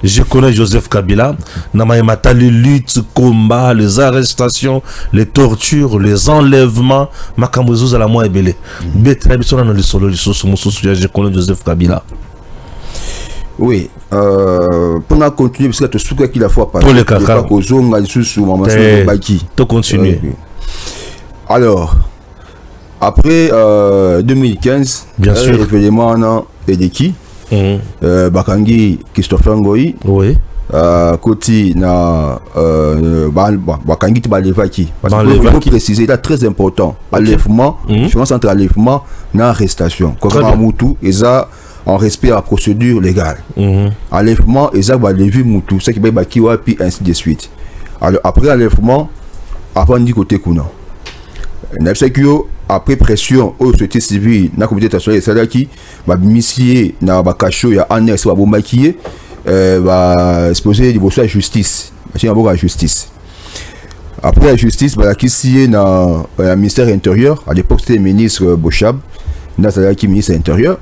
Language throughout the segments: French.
Je connais Joseph Kabila. Namaimata, les luttes, combats, les arrestations, les tortures, les enlèvements. Makamouzou à la moi ebele. Je connais Joseph Kabila. Oui. Pour continuer, parce que tu sais qu'il a fois pas. Pour les caca. Tu continuer. Alors, après 2015, bien sûr, évidemment, on a Edeki, Bakangi, Christopher Ngoyi, oui. Koti na Bakangi Tibalevaki. Parce qu'il faut préciser, c'est très important. Enlèvement, différence entre enlèvement et arrestation. Comme Moutou, et ça, on respecte la procédure légale. Enlèvement, et ça, va lever Moutou, ce qui va Bakiwa, puis ainsi de suite. Alors, après enlèvement, avant du côté Kuna. Après pression au société civile na comité national c'est là qui va initier na bakacho ya annexe wa bombakier va exposer du bossa justice machine à justice. Après la justice va qui signé na ministère intérieur, à l'époque c'était ministre Bochab, na c'est là qui ministre intérieur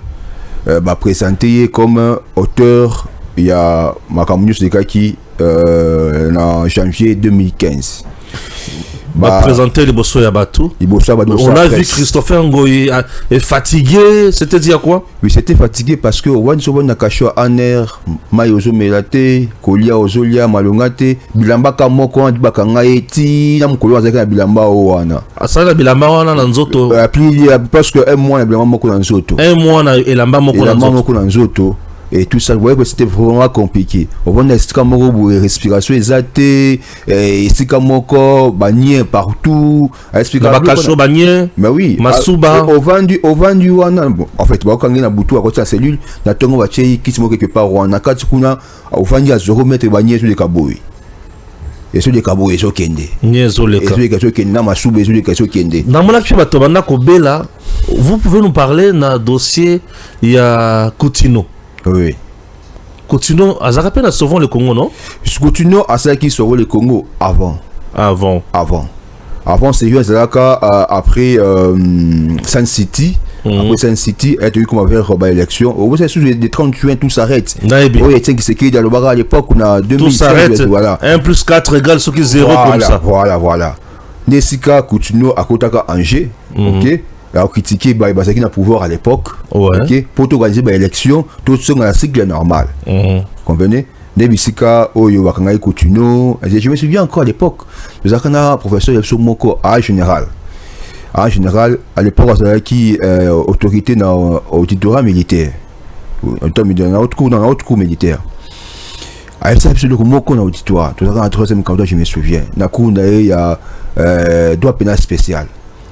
va présenter comme auteur il y a Makamunus de qui en janvier 2015. Va présenter les Bosso Yabatou. On a vu Christopher Ngoyi est fatigué. C'était dit à quoi? Oui, c'était fatigué parce que Wan Sobon Nakasho Aner, Mayozo Melate, Kolia Ozolia, Malongate, Bilamba Kamoko, Bakangaeti, Namkolo Azaka Bilamba Owana. Asala Bilamba Owana Nanzoto. Parce que un mois, Bilamba Moko Nanzoto. Un mois, Elamba Moko Nanzoto. Et tout ça, vous voyez que c'était vraiment compliqué. On voit une respiration exaltée, et c'est comme encore bagné partout. Bakacho bagné. Mais oui. Masuba. Au vendu, bon, en fait, quand on a boutou à côté de la cellule, on a tongo baché qui se moque quelque part. On a quatre kuna, au vendu à 0 mètre bagné sur les cabouilles. Et sur les cabouilles, et sur Kende. Et sur les Kende, Masuba, et sur les Kende. Dans mon actu, vous pouvez nous parler d'un dossier, il y a Coutinho. Oui. Coutinho, ça rappelle souvent le Congo, non? Coutinho a ça qui sauve le Congo avant. Avant, c'est juste après Sun City. Après Sun City, elle a eu comme avait robé l'élection. Au bout de 30 juin, tout s'arrête. Oui, il y a c'est qu'il y a le bagarre à l'époque, on a 2000. Tout s'arrête. Voilà. 1 plus 4 égale ce qui est 0 comme ça. Voilà. Nesika Coutinho à Kotaka Angers. Ok. Alors critiquer qui n'a pouvoir à l'époque, okay, pour organiser l'élection, tout ça dans la cycle normal. Comprenez? Nebisika Oyo Wakangai Coutinho, je me souviens encore à l'époque, nous avons un professeur Yepso Moko en général, à l'époque qui autorité dans l'auditorat militaire, dans autre cours militaire. À Yepso Moko dans l'auditoire, tout ça dans la 3e candidat, je me souviens. Dans le cours il y a droit pénal spécial.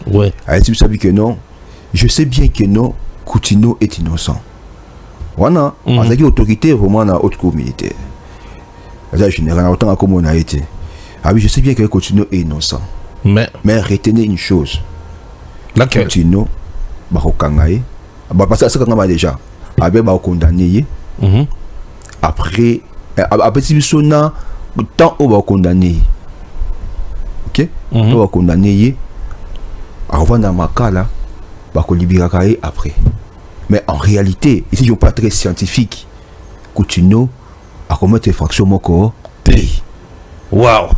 Ouais. Tu sais que non. Je sais bien que non. Coutinho est innocent. Voilà. On a dit autorité vraiment dans haute cour militaire. C'est général. Autant comme on a été. Ah oui, je sais bien que Coutinho est innocent. Mais retenez une chose. Laquelle? Coutinho, Barokangaye. Parce que ça quand déjà. Avec condamné. Après si sonna temps on va condamner. OK? On va condamner. Avant dans ma cas là, après. Mais en réalité, ici je ne suis pas très scientifique. Coutinho a commis une infraction mon corps. Waouh!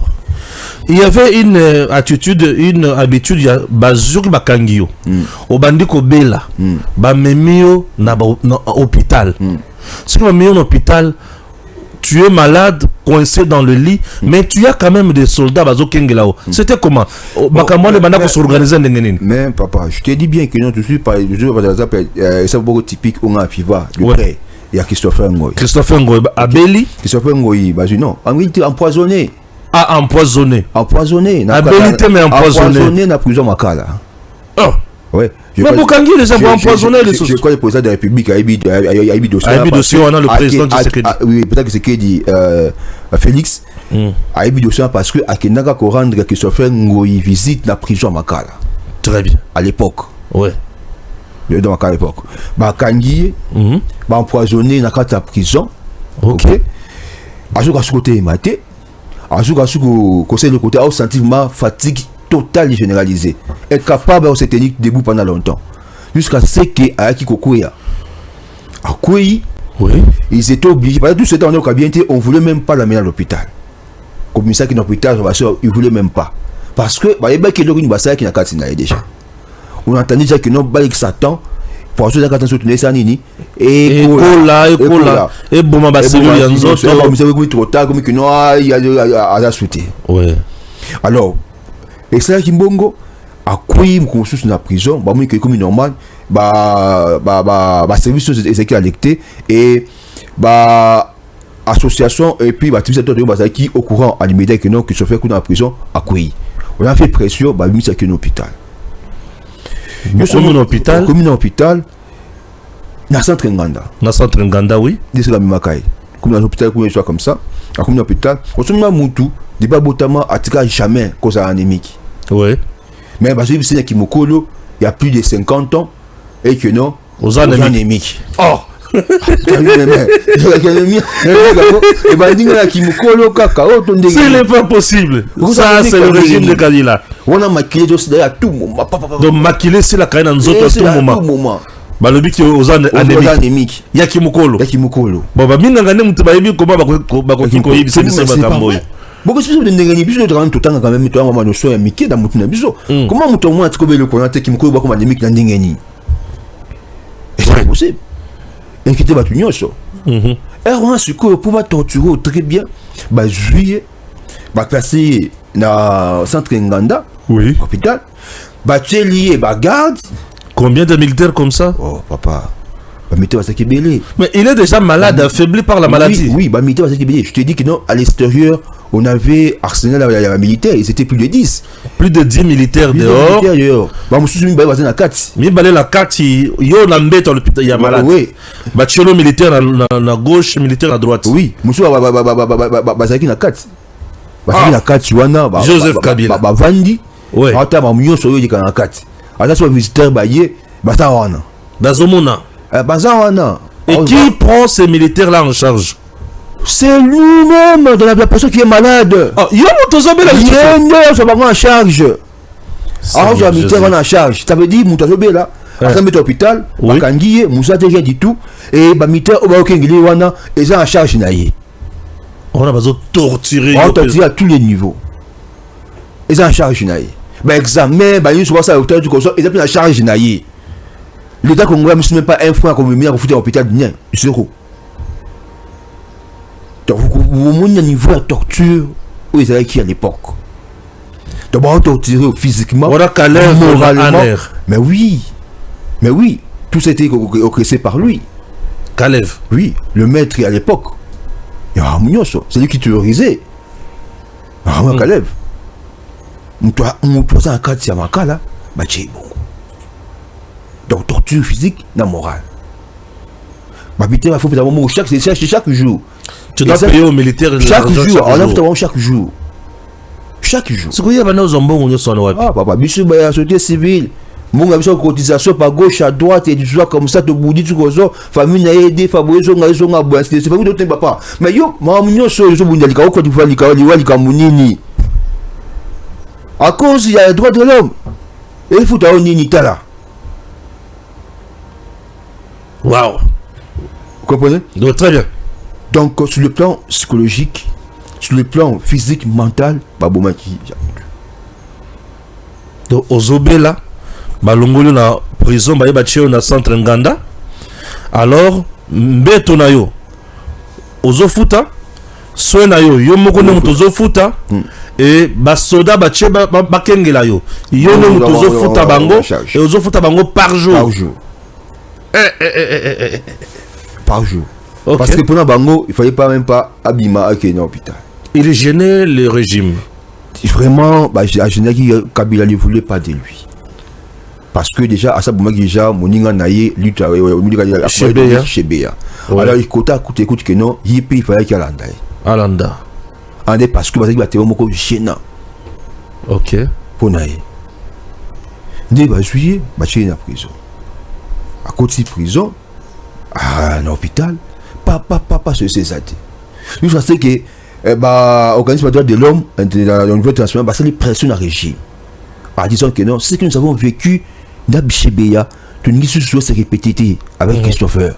Il y avait une attitude, une habitude, il y a Bazouk Bakangio. Au bandiko Bela, Bamemio na hôpital. Si tu es en hôpital, tu es malade, coincé dans le lit, mais tu as quand même des soldats Bazo Kengelao. C'était comment? Mais papa, je te dis bien que non, tu suis par exemple, c'est beaucoup typique on a FIFA, le prêt. Il y a Christopher Ngoyi. Abeli. Christopher Ngoyi, non, on dit empoisonné. Ah, empoisonné. Abeli, mais empoisonné. Empoisonné dans la prison Makala. Oh. Ouais. Mais Bukangi les a empoisonné les choses. Je crois que le président de la République a eu dossier. On a le président du Tshisekedi. Oui, peut-être que c'est qui dit Félix. A eu dossier parce que à Kenaka rendre Christopher Ngoyi visite la prison Makala. Très bien. À l'époque. Ouais. Dans Makala à l'époque. Bukangi empoisonné dans la prison. OK. Azuka ce côté maté. Azuka conseil le côté sentiment fatigue total et généralisé, est capable de se tenir debout pendant longtemps jusqu'à ce que Ayaki Kokoya Akoui Oui. Ils étaient obligés, parce que tout ce temps, on ne voulait même pas l'amener à l'hôpital. Comme ça, qui est dans l'hôpital, ils ne voulaient même pas. Parce que, il y a une basse qui n'a pas déjà. On entendait déjà que non, il Satan, pour ceux qui ont soutenu ça, Nini, et Kola, et bon, ma basse, il y a un autre. Trop tard, comme que non, il y a la soutien. Ouais. Alors, et ça, Kimbongo, à quoi il construit dans la prison, bah, moi, comme normal, service est électé et association et puis activité qui au courant à l'immédiat que non qui se fait dans la prison à quoi on a fait pression mis ça que l'hôpital comme un hôpital na centre Nganda oui c'est la même caille comme dans l'hôpital comme ça comme un hôpital on se met mutu débat botama atika jamais cause anémique ouais mais parce que c'est qui mokolo il y a plus de 50 ans et que non aux anémiques oh et ce n'est pas possible. Ça, c'est le régime de Kadila. On a maquillé à tout moment. Donc, maquiller, c'est la caïne en zone à tout moment. Bah, le but aux anémiques. Yakimukolo. Bon, bah, bien, on a comment beaucoup de négani biso de grand tout temps quand même toi maman no so ya miki da mutu na biso comment mutu mo atiko le konate ki mko ba ko anémique na ndengeni c'est possible inquiété ba tunyoso on se ko pour torturer très bien ba juillet ba passer na centre Nganda oui hôpital ba lié ba garde combien de militaires comme ça oh papa mais il est déjà malade, affaibli par la maladie. Oui, je te dis que non, à l'extérieur, on avait arsenal la militaire, ils étaient plus de 10. Plus de 10 militaires dehors. Bah, je suis la 4. Mais la 4, il y a un embêté à l'hôpital, il y a malade. Oui. Bah, tu as le militaire à gauche, militaire à droite. Oui, je suis la 4. La 4, Joseph Kabila. Vandi. Oui. La 4. Alors, soit visiteur, Dazomona. Et qui prend ces militaires-là en charge? C'est lui-même, de la personne qui est malade. Il y a en charge. Alors, le militaire en charge. Ça veut dire que Moutazobe là, à l'hôpital, Kangiye, Moussa déjà dit tout, et le militaire au Baokengili, ils sont en charge. On a besoin de torturer. On torture à tous les niveaux. Ils sont en charge. Examen, ils sont en charge. L'État congolais ne met pas un franc comme le ministre de l'hôpital de zéro. Donc, vous avez un niveau de torture où ils étaient à l'époque. Donc, on torturé physiquement, moralement. Mais oui, tout ça a été oppressé par lui. Kalev. Oui, le maître à l'époque. C'est lui qui terrorisait. Kalev. Donc torture physique na morale. Il faut chaque jour. Tu dois payer aux militaires chaque jour. On a chaque jour. Chaque jour. Ce qu'il y a maintenant aux ah papa, bisu ba la société civile. Mon gars cotisation par gauche à droite et du soir comme ça te boudi tu gozo famille na aider favoriser nga bois c'est pas d'autre papa. Mais yo mamunyo so yo bundali ka ko tu fa lika munini. À cause il y a le droit de l'homme. Et il faut ta nini tala. Waouh! Vous comprenez? Donc, très bien. Donc, sur le plan psychologique, sur le plan physique, mental, Babomaki. Donc, aux Obela, Balongolo na prison, Bayebaché na centre Nganda. Alors, Mbeto na yo, Ozofuta, Soenayo, Yomokone Mutozofuta, et Basoda Baché Bakengela yo, Yono Mutozofuta Bango, et Ozofuta Bango par jour. Par jour. Par jour. Okay. Parce que pendant Bango, il ne fallait pas même pas Abima à Kenya hôpital. Il gênait le régime. Vraiment, Kabila ne voulait pas de lui. Parce que déjà, à ça, déjà, Moninga Naye, lutte chez Béa. Alors, il écoute que non, il fallait qu'il y ait Alanda. Parce que il y a gênant. Ok. Pour Naye. Il va juillet, il est en prison. À côté de prison, à l'hôpital, papa, c'est ça. Nous savons que l'organisme de l'homme, au niveau international, c'est les pressions à régime. En disant que non, c'est ce que nous avons vécu dans Bichébéa, tout le monde se répété avec Christopher.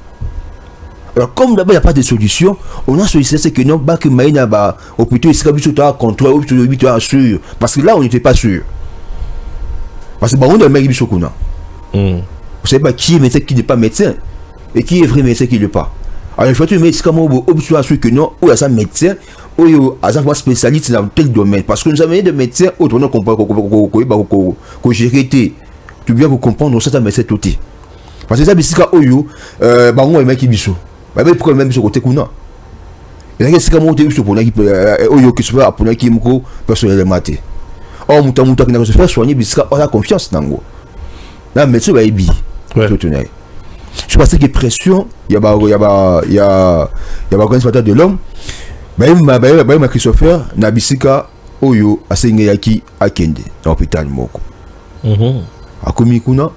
Alors, comme d'abord, il n'y a pas de solution, on a sollicité ce que non, bah, que Maïna, bah, au plutôt, il sera plutôt contrôle, ou plutôt sûr. Parce que là, on n'était pas sûr. Parce que, bah, on a un mec qui est qu'on a. Vous savez pas qui est médecin, qui n'est pas médecin, et qui est vrai médecin, qui ne l'est pas. Alors, il faut que le médecin, comment on soit sûr que non, ou il y a un médecin, ou il y a un spécialiste dans tel domaine. Parce que nous avons des médecins, autrement, qu'on gère, tu bien vous comprendre, ça, médecin tout. Parce que ça, c'est quand Oyo, bah, on a un mec qui est bah, mais pourquoi même ce côté qu'on a? Il y a des gens qui sont Oyo qui se fait appeler qui est personnellement. Or, mouta qui n'a pas se faire soigner, parce qu'on a confiance dans nous. Là, mais ça va être bien. Je pense que pression, il y a organisme de l'homme. Même Christopher, Nabisika, Oyo, Asengeyaki, Akende, dans l'hôpital Moko. A Komikuna,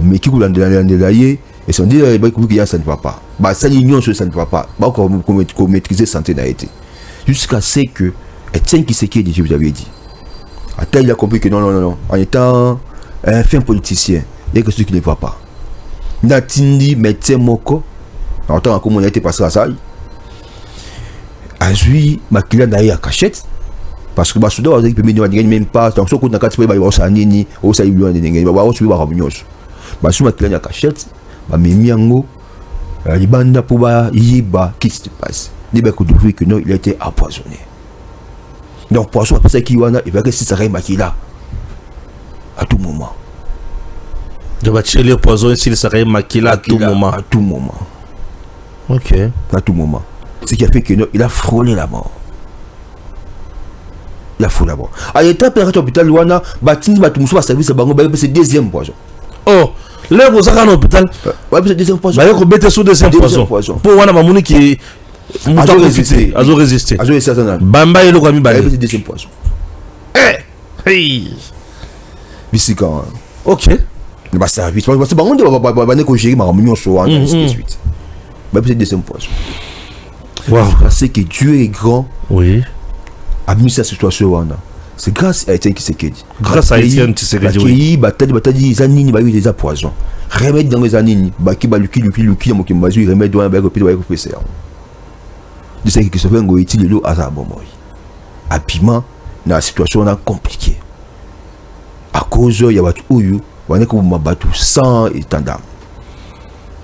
mais qui coule de et sont dit que ça ne va pas. Ça l'union ça ne va pas. Qu'on maîtriser santé n'a été. Jusqu'à ce que Etienne qui je vous avais dit. Attends, il a compris que non. En étant un fin politicien, il y a quelque chose qui ne va pas. Natindi médecin Moko, en tant que on a été passé à ça. Azui, Makila n'a eu à cachette. Parce que Basouda, on a dit que même pas. Donc, ce qu'on a fait, c'est un nini, ou ça y est, on a Basou Makila n'a cachette. Mimiango, les bandes pour Yiba, qu'est-ce qui se passe? Les becs de que non, il a été empoisonné. Donc, poisson, après ça, il va rester ça Makila à tout moment. De battre le poison, s'il serait Makila à tout moment. À tout moment. Ok. À tout moment. Ce qui a fait que non, il a frôlé la mort. Il a frôlé la mort. À l'étape, à l'hôpital, Luana, Batini, Batumsou, service à Bango, c'est deuxième poison. Oh! Là, vous avez un hôpital. Ouais, c'est deuxième poison. Bah, vous mettez sous deuxième poison. Pour Wana Mamouni qui a résisté. Bamba et le Rami Balé. C'est deuxième poison. Hey! Bissika. Ok. Bah, service. Parce que on va gérer ma réunion sur un ainsi de suite. Bah, c'est deuxième poison. Wow. C'est que Dieu est grand. Oui. A mis cette situation. C'est grâce à Etienne Tshisekedi. Grâce à Etienne Tshisekedi. Oui. Bataille, Zanini, bah, il y a des poisons. Remède dans les années, bah, qui va Luki, remède dans un bac au pied, PCR. De ce qui se fait, on utilise l'eau à sa bonne mort. Rapidement, dans la situation compliquée. À cause, il y a des Oyo, on est comme battu sans état d'âme.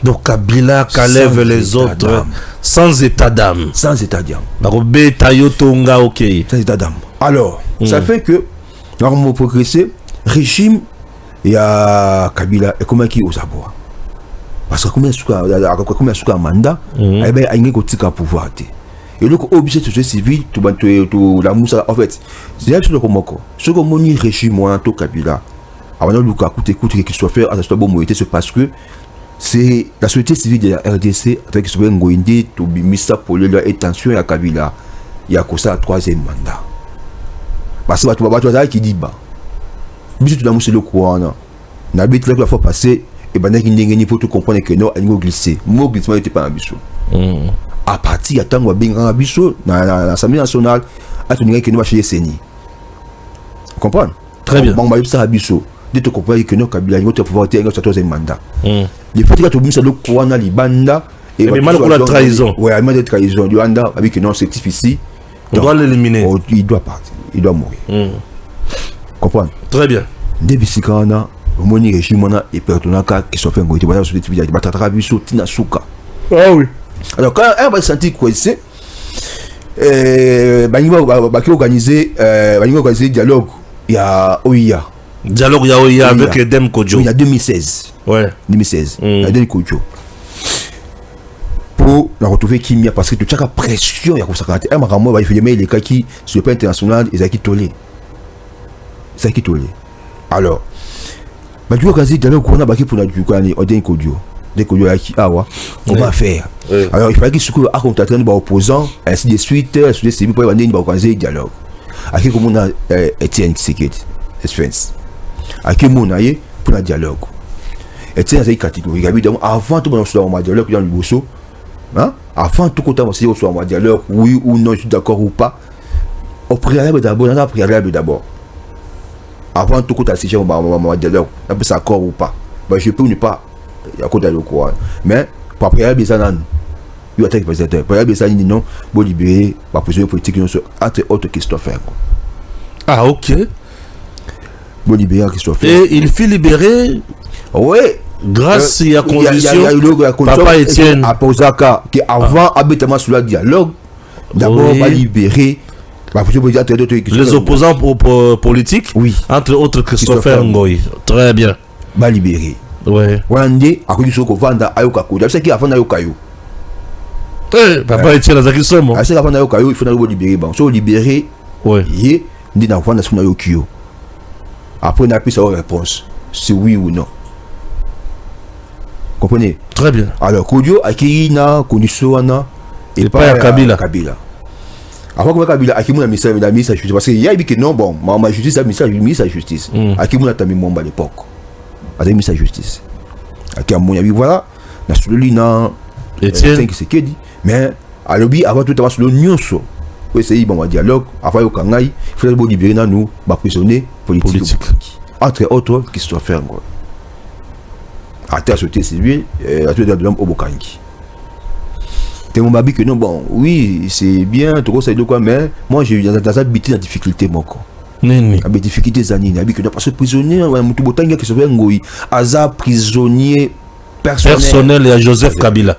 Donc Kabila lève les autres sans état d'âme. Sans état d'âme. Barobé Tayotonga, ok. Sans état d'âme. Alors, ça fait que, normalement, progresser, régime, il y a Kabila, et comment qui ose aboire. Parce que combien de mandat, eh bien, il y a un pouvoir. Et donc, obligé de se civil, tout la moussa, en fait, c'est là que ce que mon régime, moi, tout Kabila, avant de écouter qu'il soit fait à cette bonne moitié, c'est parce que c'est la société civile de la RDC, avec ce que Ngoïndé, tout bimisa pour leur attention à Kabila, il y a ça troisième mandat. Parce que tu vas qui dit bah, mais tu as le courant, n'habite la fois passée, et ben il faut te comprendre que non, elle m'a glissé. Mon glissement n'était pas ambitieux. À partir de temps où bien ambitieux dans l'Assemblée nationale, à te dire que nous va chez Seni. Comprendre? Très bien. Bon, bah ça ambitieux. De te comprendre que non, Kabila il va pouvoir être un troisième mandat. Le fait que tu as mis le courant dans les bandes et mal pour la trahison. Oui, mal de trahison du Rwanda avec non c'est difficile. On doit l'éliminer. Il doit partir. Il doit mourir. Comprendre? Très bien. Depuis ce qu'on a, mon régime et personne qui sont fait un goût, voilà, sur les tibia, il va t'attraper sur Tina Souka. Ah oui. Alors, quand on va sentir coincé, il va organiser dialogue. Il y a OIA. Dialogue, il y a avec Edem Kodjo. Il y a 2016. Ouais. 2016. Il y a Edem Kodjo. Pour la retrouver Kimia, parce que tu as la pression, il y a ça. Un maramo va y faire les cas qui, sur le plan international, ils ont qui tolé. C'est qui tolé. Alors, tu vas organiser dialogue qu'on a baqué pour la Djukani, Edem Kodjo. Dès qu'on on va faire. Alors, il fallait qu'il se trouve à contacter un opposant, ainsi de suite, sur les civils pour organiser un dialogue. À qui on a Etienne Tshisekedi, Espence. À qui on a pour le dialogue. Etienne a une catégorie. Avant tout, on a un dialogue dans le Bosso. Avant tout, on a un dialogue, oui ou non, je suis d'accord ou pas. Au préalable d'abord, on a un préalable d'abord. Avant tout, on a un dialogue, on peut s'accorder ou pas. Je peux ne pas. Il y a quoi dans le courant. Mais, pour préalable, ça n'a pas. il attaque le président. Par exemple, ça dit non, bon libérer, la prisonnier politique, entre autres Christopher. Ah, ok. Bon libérer Christopher. Et il fut libéré. Oui. Grâce à condition, Papa Étienne à Posaka, qui avant habitement sur le dialogue, d'abord va libérer les opposants politiques, oui, entre autres Christopher Ngoy. Très bien. Va libérer. Ouais. Wande a connu ce qu'on vend à Ayokakou. C'est qui a fait Ayokayo. Papa Étienne a dit ça, moi. C'est qu'avant Ayokayo, il faut nous libérer. Bon, si on libérer, ouais. Il dit à vendre sur Ayokyo. Après, on a pris sa réponse. C'est oui ou non. Comprenez? Très bien. Alors, Kodio a qui na condition et pas à Kabila. Avant que Kabila a qui mon ministère de la justice, parce qu'il y a dit que non, bon, ma justice a ministère de justice. A qui mon a mis mon à l'époque. A mis sa justice. A qui a mon avis, voilà. Na sur le lina. Etienne qui c'est qui dit. Mais à l'objet avant tout sur le nyonso. Oui, c'est bon dialogue. Avant au Kangai, il faut libérer nous, prisonniers politiques. Entre autres, Christopher Ngoy. À terre société civile, la société de l'homme au Bokangi. T'es mon babi que non, bon, oui, c'est bien, tout ça, quoi, mais moi, j'ai eu dans habité la difficulté, mon corps. Avec difficulté, Zanine, que non, parce que prisonnier, Moutou Botanga qui se fait Ngoy, Aza prisonnier personnel et à Joseph Kabila.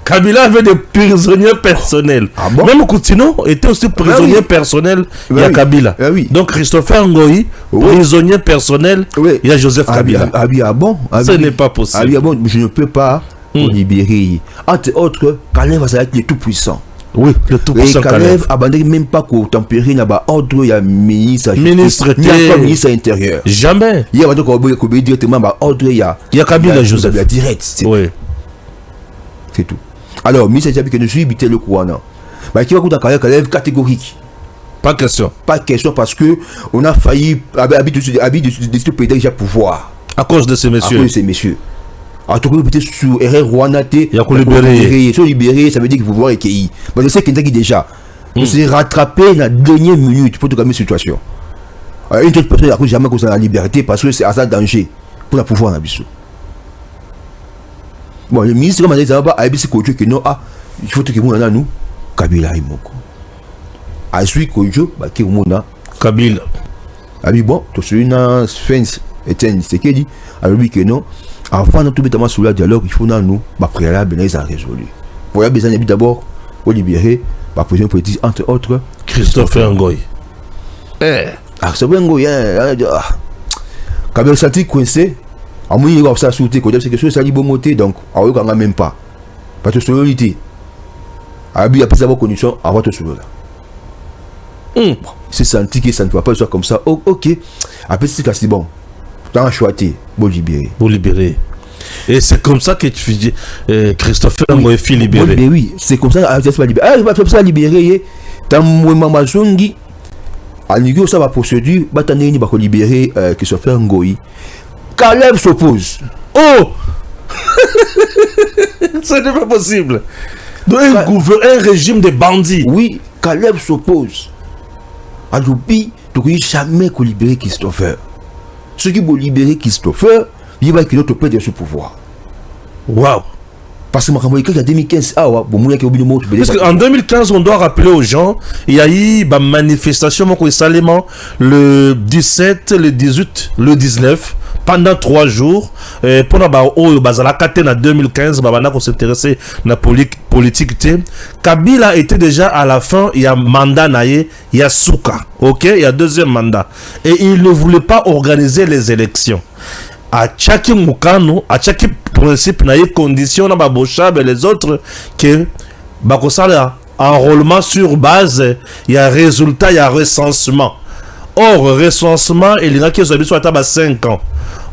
Kabila avait des prisonniers personnels. Ah bon? Même Koutino était aussi prisonnier personnel, il y a Kabila. Donc Christopher Ngoy, prisonnier personnel, il y a Joseph Kabila. Ah bon? Ce n'est pas possible. Ah bon, je ne peux pas libérer. Entre autres, Kalev va être le tout-puissant. Oui, le tout-puissant Kalev abandonne même pas qu'au tempérer, il y a ordre, il y a ministre intérieur. Jamais. Il y a directement ordre, il y a Kabila Joseph. Direct. Oui. C'est tout. Alors, ministre que nous suis habité le Kouana. Mais qui va coûter un Kalev catégorique. Pas question. Pas question parce que on a failli habiter président déjà pouvoir. À cause de ces messieurs. À cause de ces messieurs. En tout cas, peut-être sur RR Rwandate. Il y a qu'on libérer. Si on libérer, ça veut dire qu'il faut voir équilibre. Mais je sais qu'il y a déjà. On s'est rattrapé dans la dernière minute pour te calmer la situation. Une autre personne n'a jamais causé la liberté parce que c'est à ça danger pour le pouvoir en Abissou. Bon, le ministre m'a dit ça va ABC Kojo que non, il faut que nous nous Kabila et Moko. À celui Kojo, qui est Kabila. Abi bon, tout celui na Fence Etienne c'est qui dit alors lui que non, avant de tout bêtement sur le dialogue, il faut nous préalable les a résolu. Pour y avoir besoin d'abord au libérer par position politique entre autres Christopher Ngoy. C'est bien Ngoy Kabila senti coincé. À moins il va ça sauter c'est que ça dit bon moté donc on ne même pas parce que solidité Abi a plus d'avoir condition avant tout cela c'est senti que ça ne doit pas être comme ça. Ok après c'est bon dans un choix bon libérer et c'est comme ça que tu dis Christopher Ngoy fut libéré. Oui c'est comme ça il va faire ça libérer dans Mouema Zongi à niveau ça va procédure va t'amener va libérer Christopher Ngoy. Kalev s'oppose. Oh ce n'est pas possible. Donc un régime de bandits. Oui, Kalev s'oppose. Alors, tu ne jamais libérer Christopher. Ceux qui vont libérer Christopher, il va qu'il notre père de ce pouvoir. Waouh. Parce que il y a 2015, parce qu'en 2015, on doit rappeler aux gens, il y a eu une manifestation le 17, le 18, le 19, pendant 3 jours. Pendant en 2015, on s'intéressait à la politique. Kabila était déjà à la fin, il y a mandat, il y a Souka, ok, il y a deuxième mandat. Et il ne voulait pas organiser les élections. À chaque moukano, à chaque principe, na condition na babochab et les autres que bakosala enrôlement sur base, il y a résultat, il y a recensement. Or recensement il y a qui sont à 5 ans.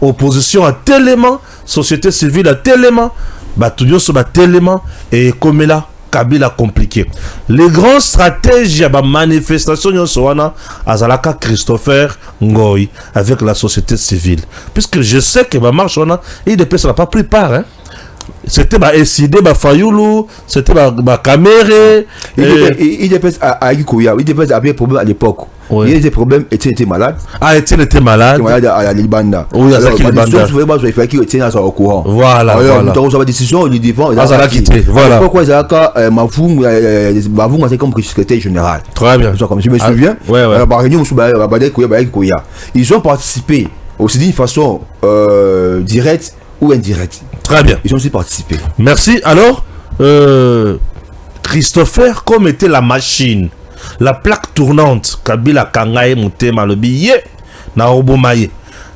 Opposition à tellement, société civile à tellement, batudio sur tellement et comme là Kabila compliqué. Les grands stratèges à la manifestation Azalaka Christopher Ngoy avec la société civile. Puisque je sais que ma marche, IDPS n'a pas pris part. Hein? c'était SID Fayoulou, c'était Kamere. Il était à Ikoya, il avait des problèmes à l'époque. Il y a des problèmes, Etienne était malade. Ah, Etienne était malade. Malade à Libanda. Oui, à Libanda. Il fallait qu'il Etienne soit au courant. Voilà. Alors, nous avons une décision, il défend. Ah, ça l'a quitté. Voilà. Pourquoi Mavoum, c'est comme secrétaire général. Très bien. Je me souviens. Ouais. Ils ont participé aussi d'une façon directe ou indirecte. Très bien. Ils ont aussi participé. Merci. Alors, Christopher, comme était la machine, la plaque tournante, Kabila Kangaye Moutema le billet, na Obomaye,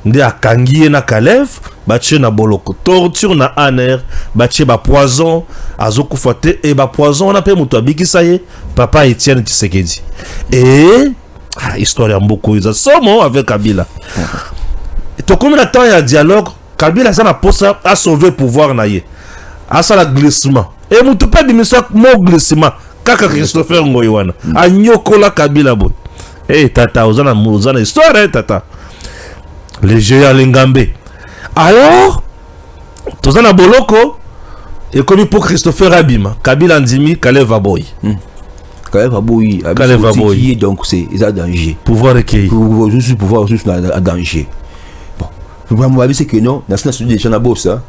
Nde Akangiye na Kalev, Bache na Boloko, torture na aner, Bache ba poison, Azoku Fate, et ba poison, on appelle Moutouabiki Saye, Papa Etienne Tshisekedi. Et, histoire ya beaucoup, ils sont avec Kabila. Et combien de temps il y a dialogue, Kabila ça na posa a sauvé pouvoir na ye. A ça la glissement. Et Moutoupa dit, mais ça, mon glissement. Kaka Christopher Ngoywana Anyokola Kabila boy. Eh tata ozana histoire tata. Les géants Lengambe. Alors tozana Boloko et connu pour Christopher Abima Kabila Ndimi Kaleva boy. Kaleva boy donc c'est un danger. Pouvoir recueillir. Pouvoir juste un danger. Bon. Moi c'est que non, dans ce des gens à boss hein.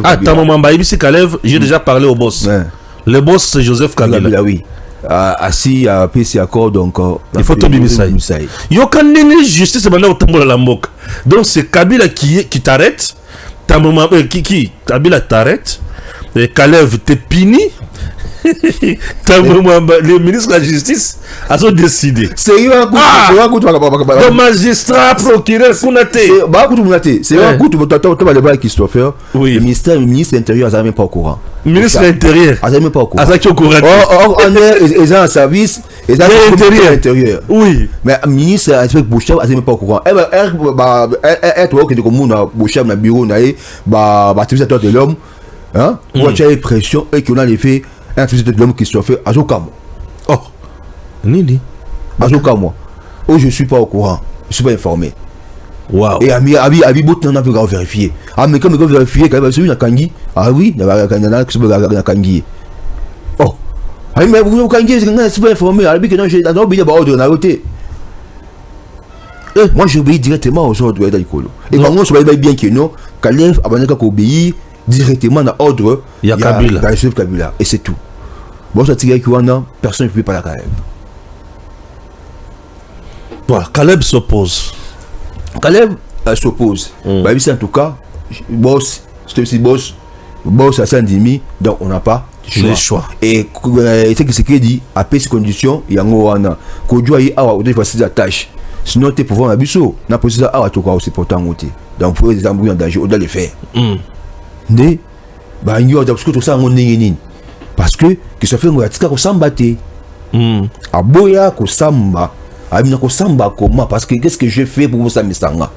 Ah ta maman Baïbi c'est Kalev, j'ai déjà parlé au boss. Le boss c'est Joseph Kabila. Oui. Assis à PC accord donc il faut tomber Misaï. Yo quand nini justice maintenant au tambola la mboka. Donc c'est Kabila qui t'arrête. Ta maman qui Kabila t'arrête. Et Kalev te pini. Le ministre de la Justice a décidé. C'est un coup. Le magistrat, procureur, c'est un coup. Christopher. Oui. Le ministre de l'Intérieur n'a même pas au courant. Ministre de l'Intérieur. n'a même pas au courant. Or, on est en service. Et ça, l'intérieur. Oui. Mais le ministre de Bouchard n'a même pas au courant. Elle trouve que Bouchard dans le bureau, activisateur de l'homme. Hein? Moi, tu as l'impression qu'on a fait un activisateur de l'homme qui se fait à Zokamo. Oh, Nini. À Zokamo. Oh, je ne suis pas au courant. Je ne suis pas informé. Wow. Et Abi Bout n'a pas vérifié. Ah, mais comme il a vérifié, quand même, c'est une Kangi. Ah oui, il y a un Kangi. Oh. Ah, mais vous Kangi, c'est pas informé. Abi, que non, j'ai dans l'obéi d'ordre, on a voté. Moi, j'obéis directement aux ordres de l'École. Et quand on se voit bien que non, Kalev, Abanaka, obéit directement dans l'ordre. Il y a Kabila. Et c'est tout. Bon, ça tire personne ne peut pas la Kaleb. Voilà, Kaleb s'oppose. Kaleb s'oppose. Bah, en tout cas, boss, c'est aussi boss à 110 donc on n'a pas le choix. Et c'est ce qu'il dit, à ces conditions, il y a un wana. Kodjoui awa ou faciliter la tâche. Sinon, tu pouvoir abuser. N'a pas ça awa tout cas aussi pourtant ôter. Donc pour les embrouilles en danger, on doit les faire. Ne, bah il y a parce que tout ça on n'est parce que ça fait un tika ko sambaté. Aboya ko samba. Amina ko samba comment parce que qu'est-ce que je fais pour vous samisanga?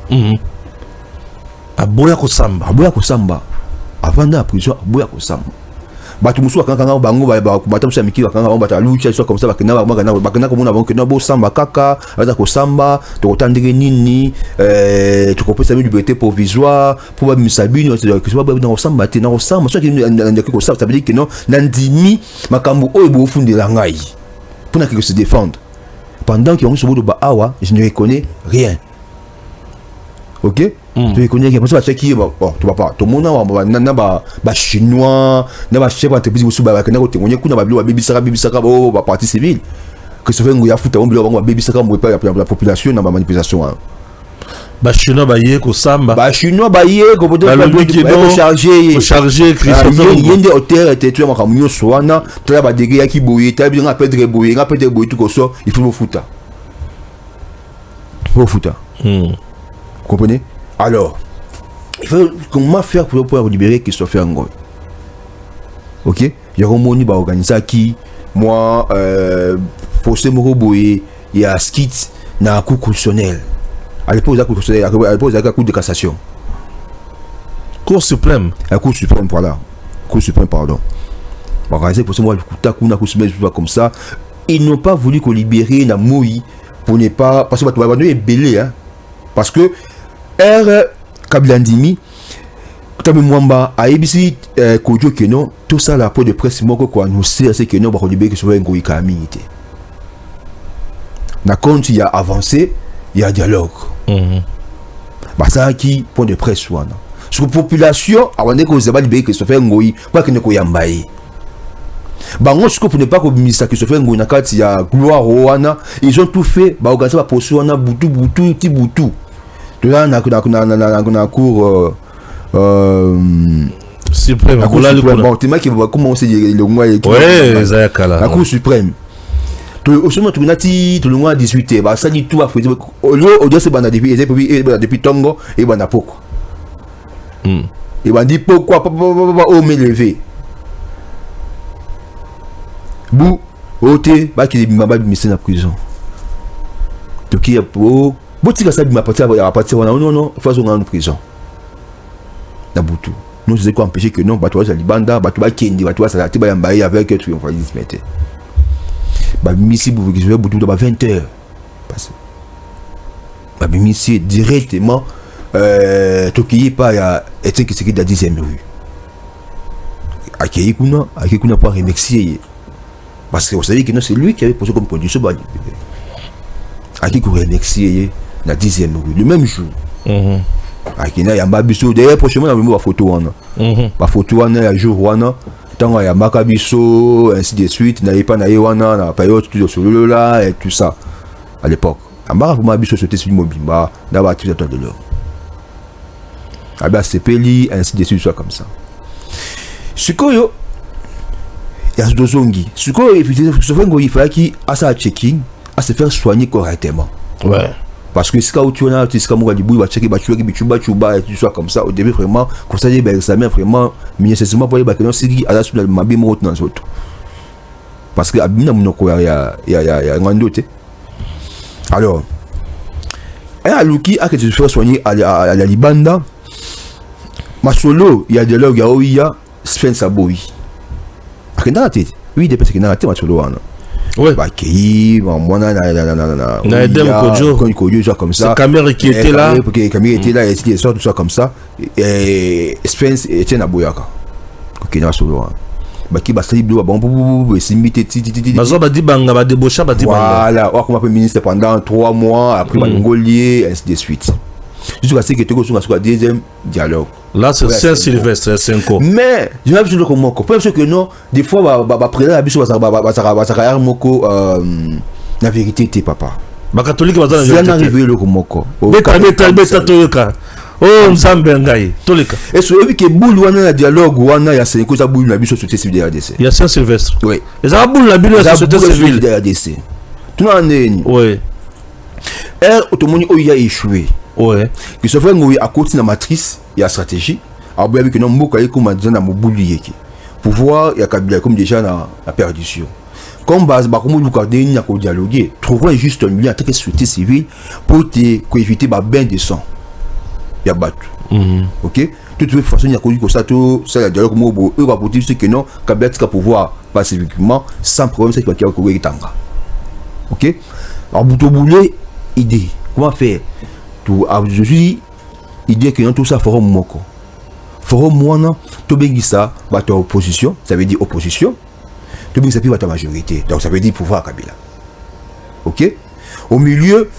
Aboya ko samba. Avant la prison, aboya ko samba. Batu musu akanga bango ba bata musa miki akanga bata lucha so comme ça bakena comme on avons que no bo samba kaka, aza ko samba, to tandire nini tu comprends ça liberté provisoire pour ba misabini que ça ba na samba te na samba so que ça veut dire que non nandimi makambo o bo fundela ngai. Pour na que se défendre. Pendant qu'ils ont ce bout de Bahawa, je ne reconnais rien. Ok? Tu reconnais rien. Parce que tu vas tu vas pas. Tout le monde a chinois, n'a chef d'entreprise aussi, n'a baby saka, partie civile. Que ce fait un foutu, on baby saka, la population dans la manipulation. Chinois baillé ko samba. Chinois baillé ko peut-être charger Christopher. Il y a des hôtels et tu as un camion soana, tu as ba dégâts qui bouillent, tu as bien appelé de bouiller, appelé de bouiller tout comme ça, il faut le foutre. Vous comprenez? Alors, il faut comment faire pour pouvoir libérer Christopher Ngoy. OK? Il y a un moni ba organiser qui moi procès Moro Boye, il y a skit na cour constitutionnelle. À l'époque, il y a la Cour de cassation. Cour suprême. La Cour suprême, voilà. Cour suprême, pardon. Pour ce moi, comme ça, ils n'ont pas voulu qu'on libérer la Moui pour ne pas. Parce que tu vas belé, hein. Parce que R. Kabilandimi, Comme Mwamba a ABC Kodio Keno, tout ça la peau de presse moko ko annoncer c'est que non ba ko dibé que sauver ngoi kamité. Na compte il y a avancé, il y a dialogue. Bah ça qui point de presse wana. Sur population avant que vous avez que sauver ngoi pas que ne ko yambaye. Bah on ce que pour ne pas que ministre que sauver ngoi na kati ya gloire wana, ils ont tout fait ba organiser ba poste wana butu ti butu. De là na cour suprême. La Cour suprême. Bon, tu m'as qui va commencer le mois. Ouais, Zayakala. La Cour suprême. Au sommet, tu m'as dit tout le mois 18. Bah, ça dit tout à fait. Au lieu de se banda depuis Tongo et banda pourquoi. Et banda dit pourquoi au me lever. Bou, oté, bah qui m'a pas mis en prison. Tu qui est pour. Bon, tu ça m'a parti à partir non, faut qu'on en prison. Nabutu. Nous c'est quoi empêcher que non, bah toi ça libanda, bah toi kendi, bah toi ça tu vas emballer avec triomphalisme. Bah misi vous que je vais Butu dans 20h. Parce bah misi directement toki pas ya était que c'est que la 10e rue. Akei kuna pas remercier parce que vous savez que non c'est lui qui avait posé comme condition bah Akei pour remercier la 10e rue le même jour. Akina yamba biso d'ailleurs prochainement on va voir photo wana ba photo wana ya jour wana tant ya makabiso ainsi de suite na pas na wana na période tout sur le là et tout ça à l'époque amba vraiment biso c'était sur mobimba na ba tout de l'heure aba sepeli ainsi de suite soit comme ça sikoyo ya dozongi sikoyo effectivement il fallait qu'il a sa checking à se faire soigner correctement. Ouais. Parce que si tu as tu sais comment va checker et tout ça comme ça au début vraiment comme ça ben examen vraiment nécessairement pour les bacs non c'est à la suite de ma bim dans autres parce que abina monoko ya ngandote alors et Luki a que tu fais soigner à la libanda masolo il y a dialogue il y a Spencer Boy akenda tête oui des personnes qui n'a tête masolo wana. Ouais. Bah qui na Edem Kojo comme ça. C'est Caméra qui était là. Caméra était là et il sort tout ça comme ça et Spence était na boyaka. OK na solo. Bah qui ba sali do bon simité ti. Bazo ba di banga ba débaucha ba di banga. Voilà, on comme ministre pendant 3 mois après Mongolier ainsi de suite. Jusqu'à ce que tu sur la deuxième dialogue. Là c'est Saint-Sylvestre 5 ans. Mais je n'ai pas besoin de comment parce que non des fois ba président biso ba moko la vérité était papa. Ba catholique ba ça n'a arrivé le komoko. Beta toyoka. Oh Nzambe ngai tolika. Et so ebi ke boule wana na dialogue wana ya c'est ko za boule na biso société civile RDC. Il y a Saint-Sylvestre. Oui. Et ça boule la biso société civile RDC. Tu n'en es ni. Oui. Automoni o ya échoué. Ouais. Que ce fait ngoi à côté na matrice ya stratégie. Aboya bi que non mboka yeko madina mobuli yeki. Pouvoir ya Kabila comme déjà na perdition. Comme base ba comme luka de ni ko dialoguer, trouver juste un milieu en tant que société civile pour éviter ba bain de sang. Ya batu. OK? De toute façon, il y a connu que ça tout ça le dialogue mobo eux va pour dire que non Kabila tika pouvoir pacifiquement sans problème c'est qui a ko tanga. OK? Alors buto boulé idée. Comment faire? Tout je suis idée que tout ça forum moko. Forum moana to bengi ça ba ta opposition, ça veut dire opposition. To bengi ça puis ta majorité. Donc ça veut dire pouvoir Kabila. OK? Au milieu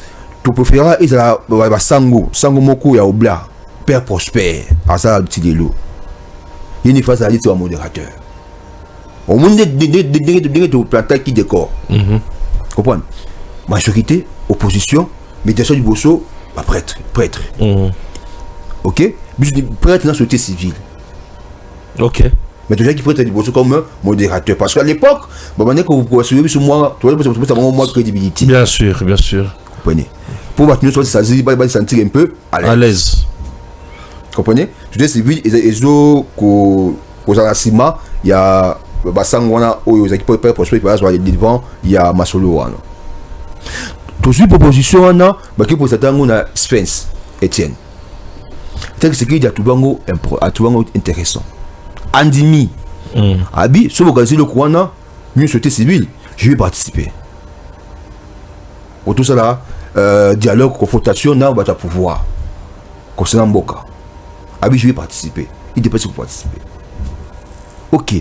tu préféreras ils la sango moko ya obla père prospère à ça petit de l'eau. Il n'y face à dit un modérateur. Au monde de planter qui décore. Comprendre? Majorité, opposition, médiation du bosso, bah prêtre. OK? Prêtre dans la société civile. OK. Mais déjà qui prêtre du bosso comme modérateur parce qu'à l'époque, bah on est que vous pouvez suivre sur moi, tu vois ça moins crédibilité. Bien sûr. Comprenez? Pour maintenir ça se sentir un peu à l'aise. Comprenez? Société civile ils ont ko Sima, il y a basangwana aux équipes prospères devant, il y a Masolo wana. Toujours proposition wana ba qui pour ça tango na Spence Etienne. C'est que ce qui est à tout bango intéressant. Andimi. Abi, si vous regardez le Kouana, une société civile, je vais participer. Autour de ça là, dialogue, confrontation, na bata pouvoir. Concernant Mboka. Abi, je vais participer. il dépasse pour participer. Ok.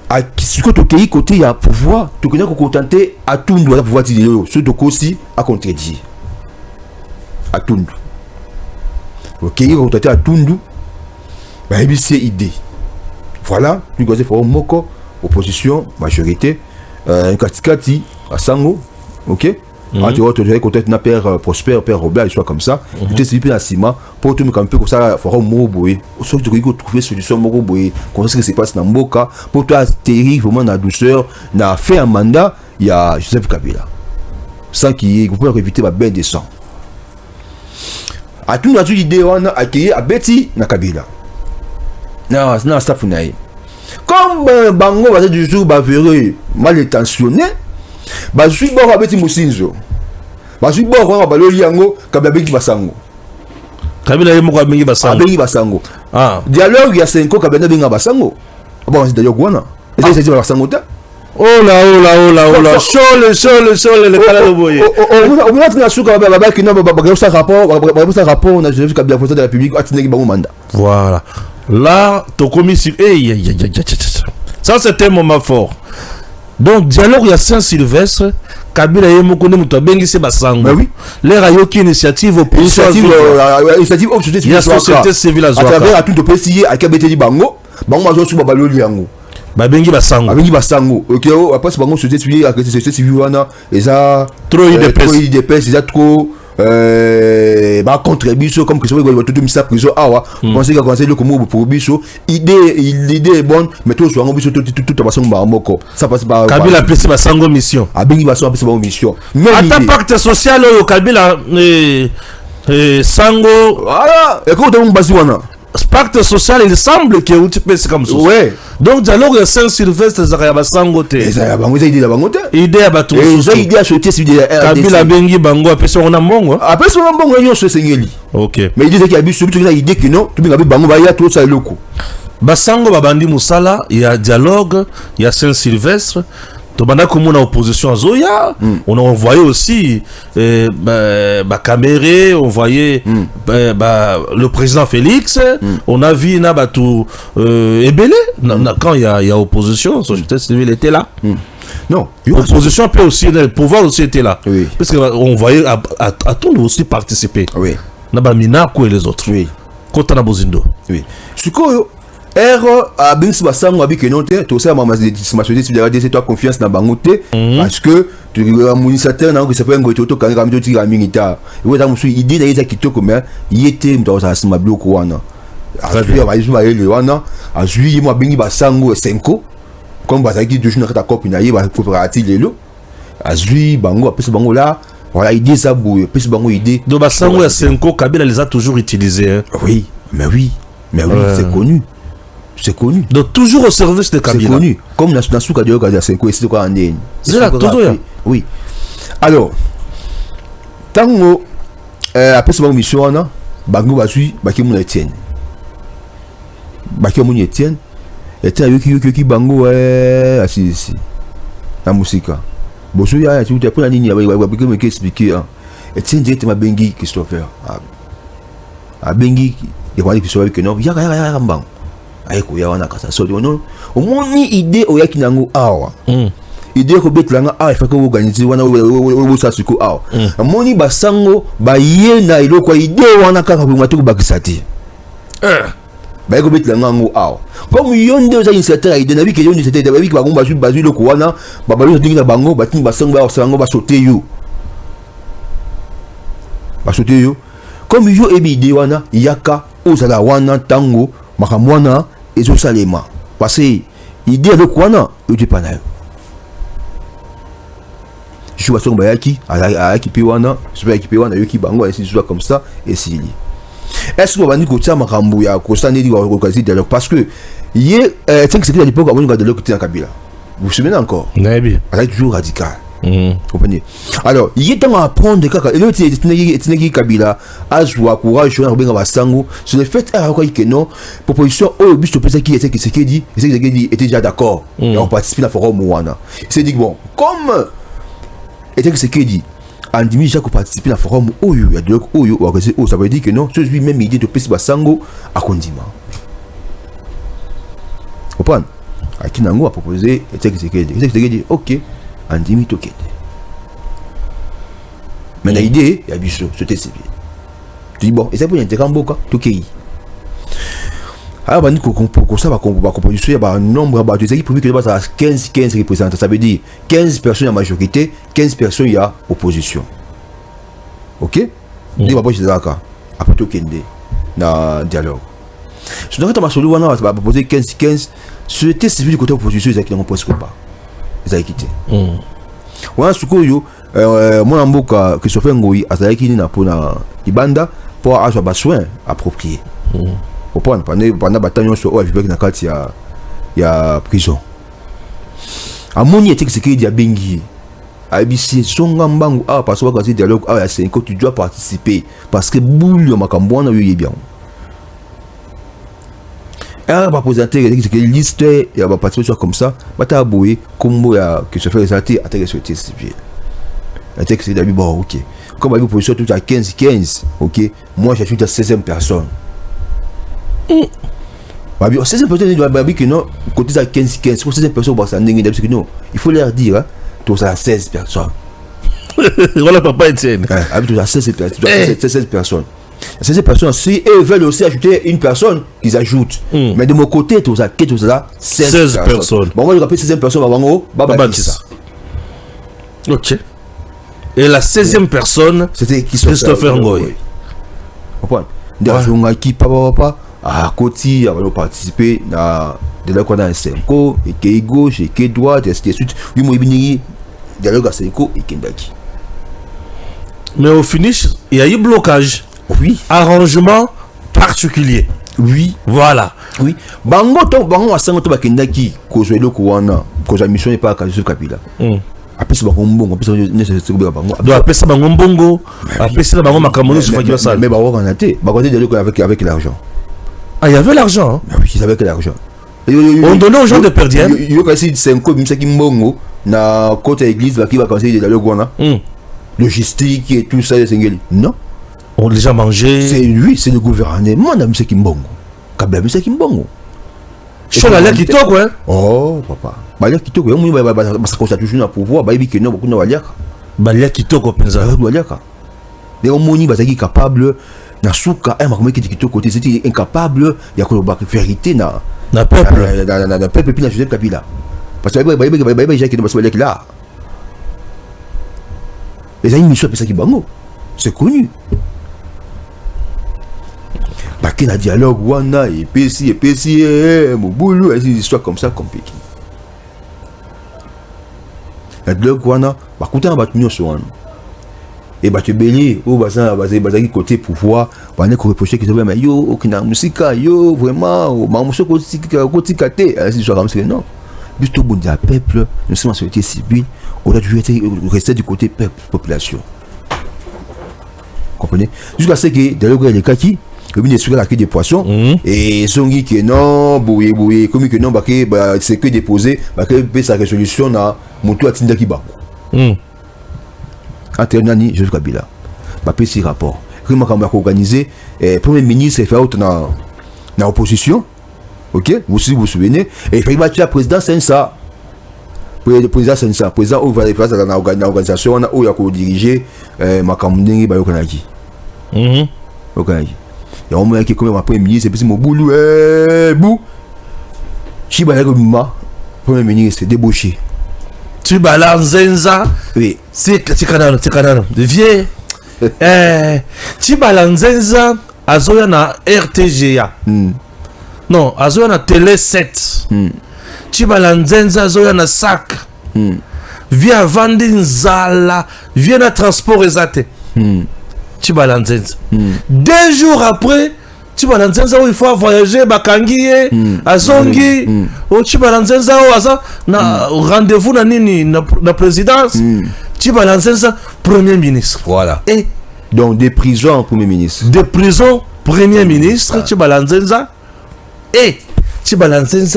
À ce que tu côté il y a pouvoir, tu connais qu'on contenter à tout doit pouvoir dire ce que aussi à contredire. À tout. Ok, il contenter à tout bah c'est idée. Voilà, tu dois faire moko opposition majorité katikati à Sango, ok. Tu vois, tu dois peut-être na père Prosper, père Robert, soit comme ça. Tu sais bien à Sima pour tout me camper comme ça, faire un mot boy. Sauf que tu dois trouver solution mot boy. Comme ça que se passe dans Mboka pour toi atterrir vraiment dans la douceur, na fait un mandat, il y a Joseph Kabila. Sans qui vous pouvez éviter ma bain de sang. À tout notre idée on a accueilli à Betty na Kabila. Non, ça funaille. Comme Bango va du jour bavéré mal intentionné, bah je suis bon à Betty Moussinzo. Bah je suis bon à Baloli Yango Kabila Bengi Basango. Kabila Yemoko Bengi Basango. Bengi Basango. Ah. Dialogue il y a 5 ans Kabila Bengi Basango. Bon c'est d'ailleurs Guana. Et c'est dit Basango ta. Oh là. Chole le kala boye. On va tenir sur Kabila qui n'a pas ça rapport on a vu Kabila président de la République a tenu bango mandat. Voilà. Là, ton commissaire, ça c'est un moment fort. Donc, dialogue, il y a Saint-Sylvestre, Kabila et Mokone Mouta Bengi Sebasango. Mais oui. Les Rayoki initiative opposition. Initiative il y a société civile à Zouaka. À travers tout le précis à Kabeteli Bango, Bango Mazo sous Babaloli Yango. Bengi Basango. Bengi Basango. Ok, après c'est Bango société civile, à société civile, et ça. Trop idées, c'est trop. Bah contribution comme que ça va tout mis ça prison pensez que quand c'est le comme pour biso l'idée est bonne mais tout soit biso tout façon moko ça passe par Kabila appelé ça Sango mission Bengi Basango appelé ça mission attends pacte social au Kabila Sango voilà et quand on basi wana pacte social il semble que tu peux c'est comme ça ouais donc dialogue Saint-Sylvestre Zakaria Basango te ça bango idée la bango te idée à bateau idée à sauter sur des Kabila Bengi Bango après ça on a mongo après ça on a mongo se sengeli ok mais il disait qu'il y a biso tu as idée que non tu binga bango ba ya tout ça loko Basango babandi musala il y a dialogue il y a Saint-Sylvestre Tobanda comme on a opposition à Zoya, on a envoyé aussi Caméré, on voyait le président Félix, on a vu Nabatou Ebele, quand il y a opposition, la société civile était là. Non, l'opposition peut aussi, le pouvoir aussi était là. Oui. Parce qu'on voyait à tout aussi participer. Oui. Nabaminako et les autres. Oui. Quand on a Bozindo. Oui. A Bengi Basango avec que non tout ça maman ma société de toi confiance dans bangote parce que tu administrateur na que ça peut ngoto to kanga mito ti minita et dans musu idée na kitoko mais il était dans sa sima bloco wana azui ba izuma ele wana azui mo Bengi Basango 5 comme bazaki de journée ta copine na yeba coopérative lelo azui bango après bango là voilà idée ça bouille après bango idée donc Basango ya 5 Kabila les a toujours utilisés oui c'est connu. C'est connu. Donc toujours au service de Kabila. C'est connu. Comme la Souka de Yoga, c'est quoi? C'est quoi en ligne? C'est là, toujours là. Oui. Alors, tant après ce mission, on a Bango Basui, Bakimun Etienne. Bakimun Etienne. Etienne Yuki Bango, assis ici. La musique. Bosu ya, tu as pris la ligne, il va expliquer. Etienne directement Bengi Christopher. A Bengi, il va dire que c'est que non, il y a un banc. Aiko ya wana kasa so non au moins ni idée oyaki nango awa idée ko betlanga awa il faut que organiser wana wo sa suko awa moni Basango ba ye na iloko idée wana kaka ko matu bakisati ba ko betlanga ngo awa comme yonde za initiateur idée na bi ke yonde c'était ba bi ba ngomba su bazu loko wana ba balu dinga bango ba tin Basango ba sango ba sauter yo comme yo ebi idée wana yaka ozala wana tango makamwana ezo salema parce que idée de quoi non tu pas là je vois son bayaki à équiper wana je vais équiper wana yoki bango et si soit comme ça et si est-ce que on va dire que ça makambu ya ko ça ndi organiser dialogue parce que hier tant que c'est à l'époque on a dialogue dans Kabila vous vous souvenez encore nabi elle toujours radical. Comprenez. Alors, il est temps à apprendre kaka et l'autre est Kabila azwa courage na benga Basango sur le fait que non proposition au but de penser qui était qui dit était déjà d'accord et on participe à forum wana. C'est dit bon comme était que c'est qui dit Andimi Jacques participer à forum oyo ya donc oyo ça veut dire que non celui même idée de penser Basango à Kondima. comprendre Akinango a proposé et dit ok andimi tokende mais l'idée il y a biso c'était civil tu dis bon et ça pour intérêt mboka tokei alors bandi ko ça va composition il y a nombre ba tu sais qui prévu que ça 15 représentants ça veut dire 15 personnes en majorité 15 personnes il y a opposition ok dit ba poche zaka après tokende na dialogue je dois t'avoir solo wana va proposer 15 c'était civil du côté opposition ils ont presque pas ils ont quitté wana sukoyo moi mboka Christopher Ngoi azalaki ni na pona ibanda pour avoir des soins appropriés comprendre pendant bataillon sur o avec na kati ya prison amoni était ce qu'il dit a bengi ABC songa mbangu parce que quand dialogue ya 5 tu dois participer parce que boulio makambo na yo bien elle va présenter une liste et elle va participer comme ça bata boye kombo ya que se fait exalter à telle société civile un texte d'abord bon ok comme la position tout à 15 ok moi je suis à 16e personne babi 16e personne il babi que non côté à 15 pour 16e personne bah ça n'est que non il faut leur dire tout ça 16 personnes voilà papa Etienne avec tout à 16 personnes. Ces personnes, si eux veulent aussi ajouter une personne, qu'ils ajoutent. Mais de mon côté, tout ça 16 personnes. Bon, moi, je rappelle 16e personne, ça. Ok. Et la 16e personne, c'était Christopher Ngoi. Comprends? Dans qui papa, à côté, on va participer à de là qu'on a un Senko, et qui est gauche, et qui est droite, et ainsi de suite. Oui, moi, il dialogue à Senko et Kendaki. Mais au finish, il y a eu blocage. Oui. Arrangement particulier. Oui. Voilà. Oui. Bango a sangoto bakendaki kozwe loko wana koza mission n'est pas à Joseph Kabila. Après ça bango après ça nécessaire bango. Donc après ça bango mbongo, après ça bango makamoni sur Fakira Sall. Mais bango on a été, bango était avec l'argent. Ah, il y avait l'argent. Ah oui, il avait l'argent. On donnait aux gens de perdiens. Yo kasi 5 misaki mbongo na côté église qui va conseiller de dialogue wana. Logistique et tout ça c'est non. On déjà mangé. C'est lui, c'est le gouvernement de M. Kimbongo. Kabla M. Kimbongo. Chola là qui toque, ouais. Oh, papa. Balia qui toque, on va ça cause toujours na pouvoir, ba ibi que non beaucoup na waliaka. Balia qui toque penza. Waliaka. Les homoni bazaki capable na souka un makomé qui toque côté c'était incapable il y a que la vérité na peuple na peuple puis na Joseph Kabila. Parce que ba j'ai qui na basolia qui là. Les amis mission pesa Kibango. C'est connu. Baké na dialogue wana et PC Moboulou et des histoires comme ça compliquées. La dialogue wana bakuta na batunyo so wana. Et ba te belé au bazaki côté pouvoir, ba ne ko reprocher que mais yo okina musika yo vraiment ma muso ko tika te ainsi soit comme ça non. But tout bon dia peuple, nous sommes en société civile, on a dû rester du côté peuple population. Comprenez? Jusqu'à ce que dialogue les kaki le ministre de la queue des poissons et songi que non boué comme que non c'est que déposé que sa résolution na moto atinda ki bako entre nani Joseph Kabila pe si rapport comment on va organiser premier ministre fait autre na opposition ok vous vous souvenez et il fait battre président Sensa président où va faire dans organisation où il a ko diriger makamundingi ba yokanaki yokanaki. Il y a un moment qui est comme un premier ministre, c'est mon boulot, bou. Chiba Yagoma, premier ministre, débauché. Tu balances Zenza. Oui. C'est canal. Viens. Tu balances Zenza, Azoya na RTGA. Non, Azoya na Télé 7. Tu balances Zenza, Azoya na SAC. Viens vendre Nzala, viens na transport exaté. Tu balances 2 jours après tu balances où il faut voyager bakangi azongi tu balances où na rendez-vous na nini na présidence tu balances premier ministre voilà et donc des prisons premier ministre premier ministre tu balances et tu balances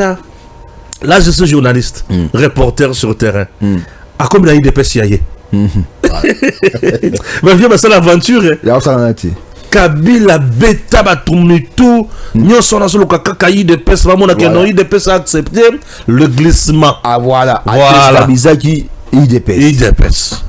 là je suis journaliste reporter sur le terrain à comme il y a eu des PCIA. Mais viens passer l'aventure. Là, ça en a été. Kabila beta batumutu nyonso na solo kaka IDPS ba mona que non IDPS a accepté le glissement. Ah voilà. Voilà. Bizaki IDPS.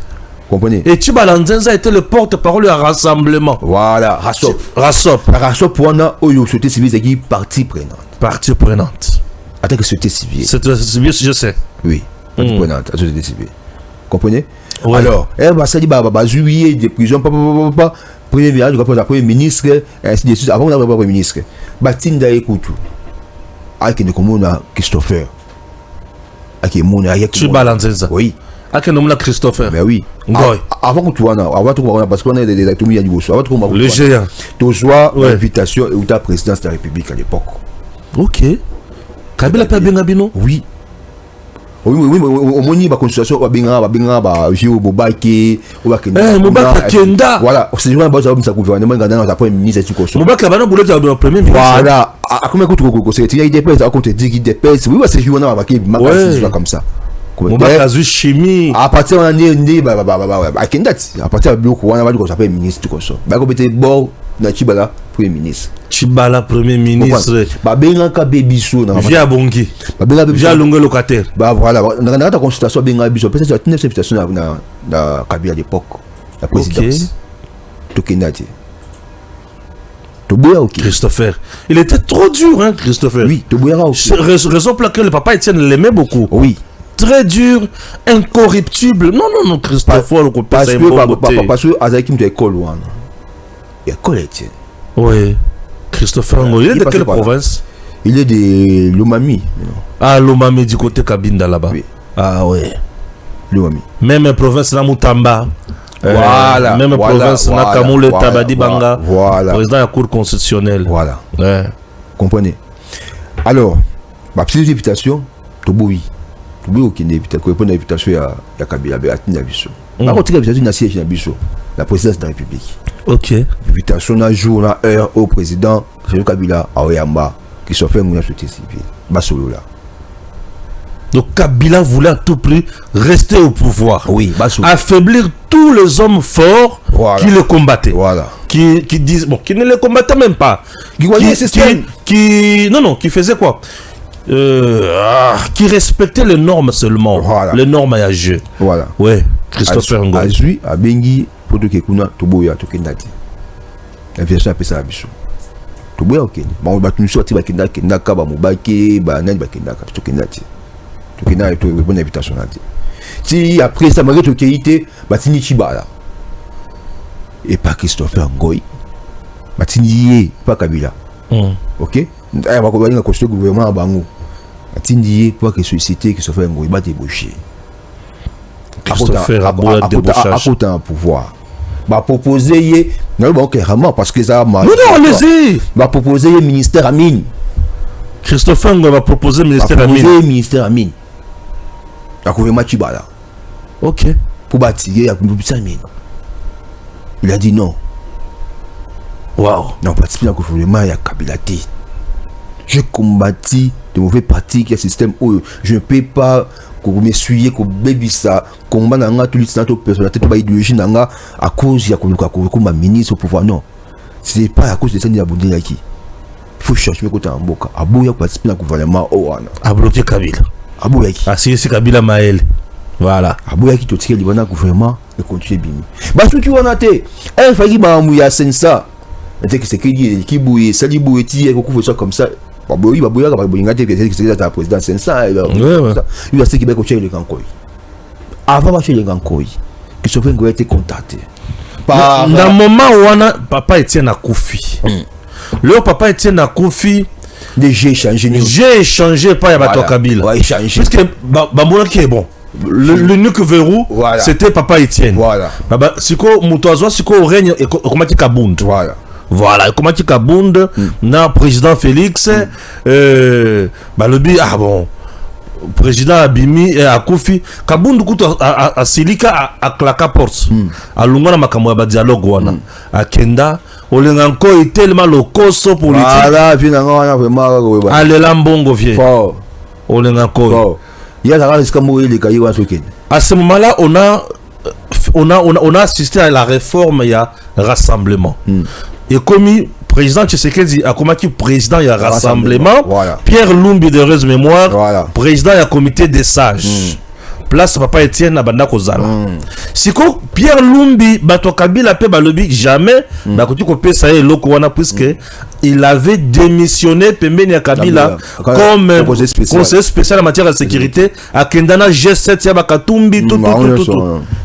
Comprenez? Et Chibalanzenza était le porte-parole à rassemblement. Voilà, Rassop. Rassop pour on a oyo société civile qui partie prenante. Partie prenante. Attends que société civile. Société civile, je sais. Oui, partie prenante, société civile. Comprenez? Ouais. Alors, ça dit juillet de prison papa premier virage du premier ministre ainsi de suite avant d'avoir premier ministre. Batinda Ekutu. Avec ne comme on Christopher. Avec mon avec Chibalanzenza. Oui. À quel nom là Christopher? Mais oui. Avant que tu vois, parce qu'on a des acteurs à niveau. Avant que le géant. Tu sois l'invitation et ou ta présidence de la République à l'époque. Ok. Kabila pas bien Gabino? Oui. Oui, au moins, la constitution, Mobaka. Voilà, c'est juste un bon ça gouvernement, dans premier ministre. Mobaka, le premier ministre. Voilà. À combien de temps c'est il y a des pèses, à compte dit qu'il des pèses. Oui, c'est juste un comme ça. Mobaka chimie. À partir de l'année, à partir de l'année, on va dire qu'on s'appelle ministre. Bah, comme était bon, Chibala, premier ministre. Chibala, premier ministre. Bah, bien un Bisso. Via Bongi. Via Longue locataire. Bah, voilà. Dans la consultation, bien un Bisso. Peut-être que c'est une situation dans Kabila à l'époque. La présidence. Tokenati. Christopher. Il était trop dur, hein, Christopher. Oui, raison pour laquelle le papa Étienne l'aimait beaucoup. Oui. Très dur, incorruptible. Non, Christopher, le parce que Azakim de école, école Étienne. Oui. Christopher Ngo, il est de quelle province? Il est de Lomami. Ah, Lomami du côté Kabinda là-bas. Oui. Ah, ouais. Lomami. Même province là, Moutamba. Voilà. Même province là, Kamoule Tabadi Banga. Voilà. Président de la Cour constitutionnelle. Voilà. Ouais. Comprenez. Alors, ma petite invitation, Toboui. Toboui, ok, répondre à l'invitation à Kabila, à Tinabissou. Par contre, l'invitation à siège Tinabissou, la présidence de la République. Ok. Invitation à jour, à heure au président, c'est Kabila, à Oyamba, qui sont fait une société civile. Basolo là. Donc Kabila voulait à tout prix rester au pouvoir. Oui, Basolo. Affaiblir tous les hommes forts qui le combattaient. Voilà. Qui disent, bon, qui ne le combattaient même pas. Qui faisait quoi? Qui respectait les normes seulement. Voilà. Les normes à jeu. Voilà. Ouais. Christopher Ngo. Azui, à Bengi, Poto Kekuna, Toboya, Tokendati. La version appelle ça à Bissou. Toboya, ok. Bon, on va nous sortir, Bakenda, Kendaka, Bamubake, Banan, Bakendaka, Tokendati. Tokenda est une bonne invitation. Si après ça, malgré Tokeité, Batini Chibala. Et pas Christopher Ngoy. Batini, pas Kabila. Ok? Il va y avoir un gouvernement à Bango. Batini, pas que société qui se fait un Ngoy, bat débauché. Christopher a côté un pouvoir. Va proposer, non, bon, carrément, parce que ça non, allez-y. Va proposer le ministère à mine. Christopher Ngo va proposer le ministère à mine. Le ministère à mine. La gouvernement Chibala. Ok. Pour bâtir la mine. Il a dit non. Waouh. Non, participer dans le gouvernement, il y a Kabila. Je combattis de mauvais partis qui est un système où je ne peux pas m'essuyer, que baby ça, combat nanga tout l'histoire personnalité pas idéologie nanga à cause il y a comme ministre au pouvoir. Non, c'est pas à cause de ça ni abondé yaki. Il faut chercher mes côtés en boca. Abouya participer dans le gouvernement au wana. A bloqué Kabila. Abouya qui. Ah si Kabila Maël. Voilà. Abouya qui te tire le bon gouvernement et continue bimi. Bah tout tu vois naté. Elle fait qui ba mouya sensa. C'est qui bouille, ça dit bouille ti et couvre ça comme ça. Il va la présidence, c'est ça. Il va se Québec au Tchèque le Gankoy. Avant de le Gankoy, qui se fait été contacté. Dans le moment où papa Étienne a Koufi, le papa Étienne a Koufi, j'ai échangé pas Yabato Kabila. Parce que Bamboula qui est bon. Le nuque verrou, c'était papa Étienne. Voilà. Siko Moutoazo, Siko règne et Komati Kabound. Voilà, comment tu Kabound, na président Félix, le bi ah bon, président Abimi et Akoufi, Kabound kuto a Silika a Klaka Ports, a Lungana makamwa ba dialogue wana, a Kenda, Olenganko est tellement le coso politique. Voilà, finalement vraiment. Allez lambongo vieux. Olenganko. Il y a la risque à mourir les cailloux à ce qu'il. À ce moment-là, on a assisté à la réforme, il y a rassemblement. et comme président Tshisekedi a comme président il y a rassemblement, voilà. Pierre Lumbi de heureuse mémoire, voilà. président il y a comité des sages. Place papa Etienne na banda kozala. Siko Pierre Lumbi bato Kabila pe balobi jamais na koti ko pesa ye loko wana puisque il avait démissionné pembeni ya Kabila comme conseiller spécial en matière de sécurité à Kendana G7 ya bakatumbi tout.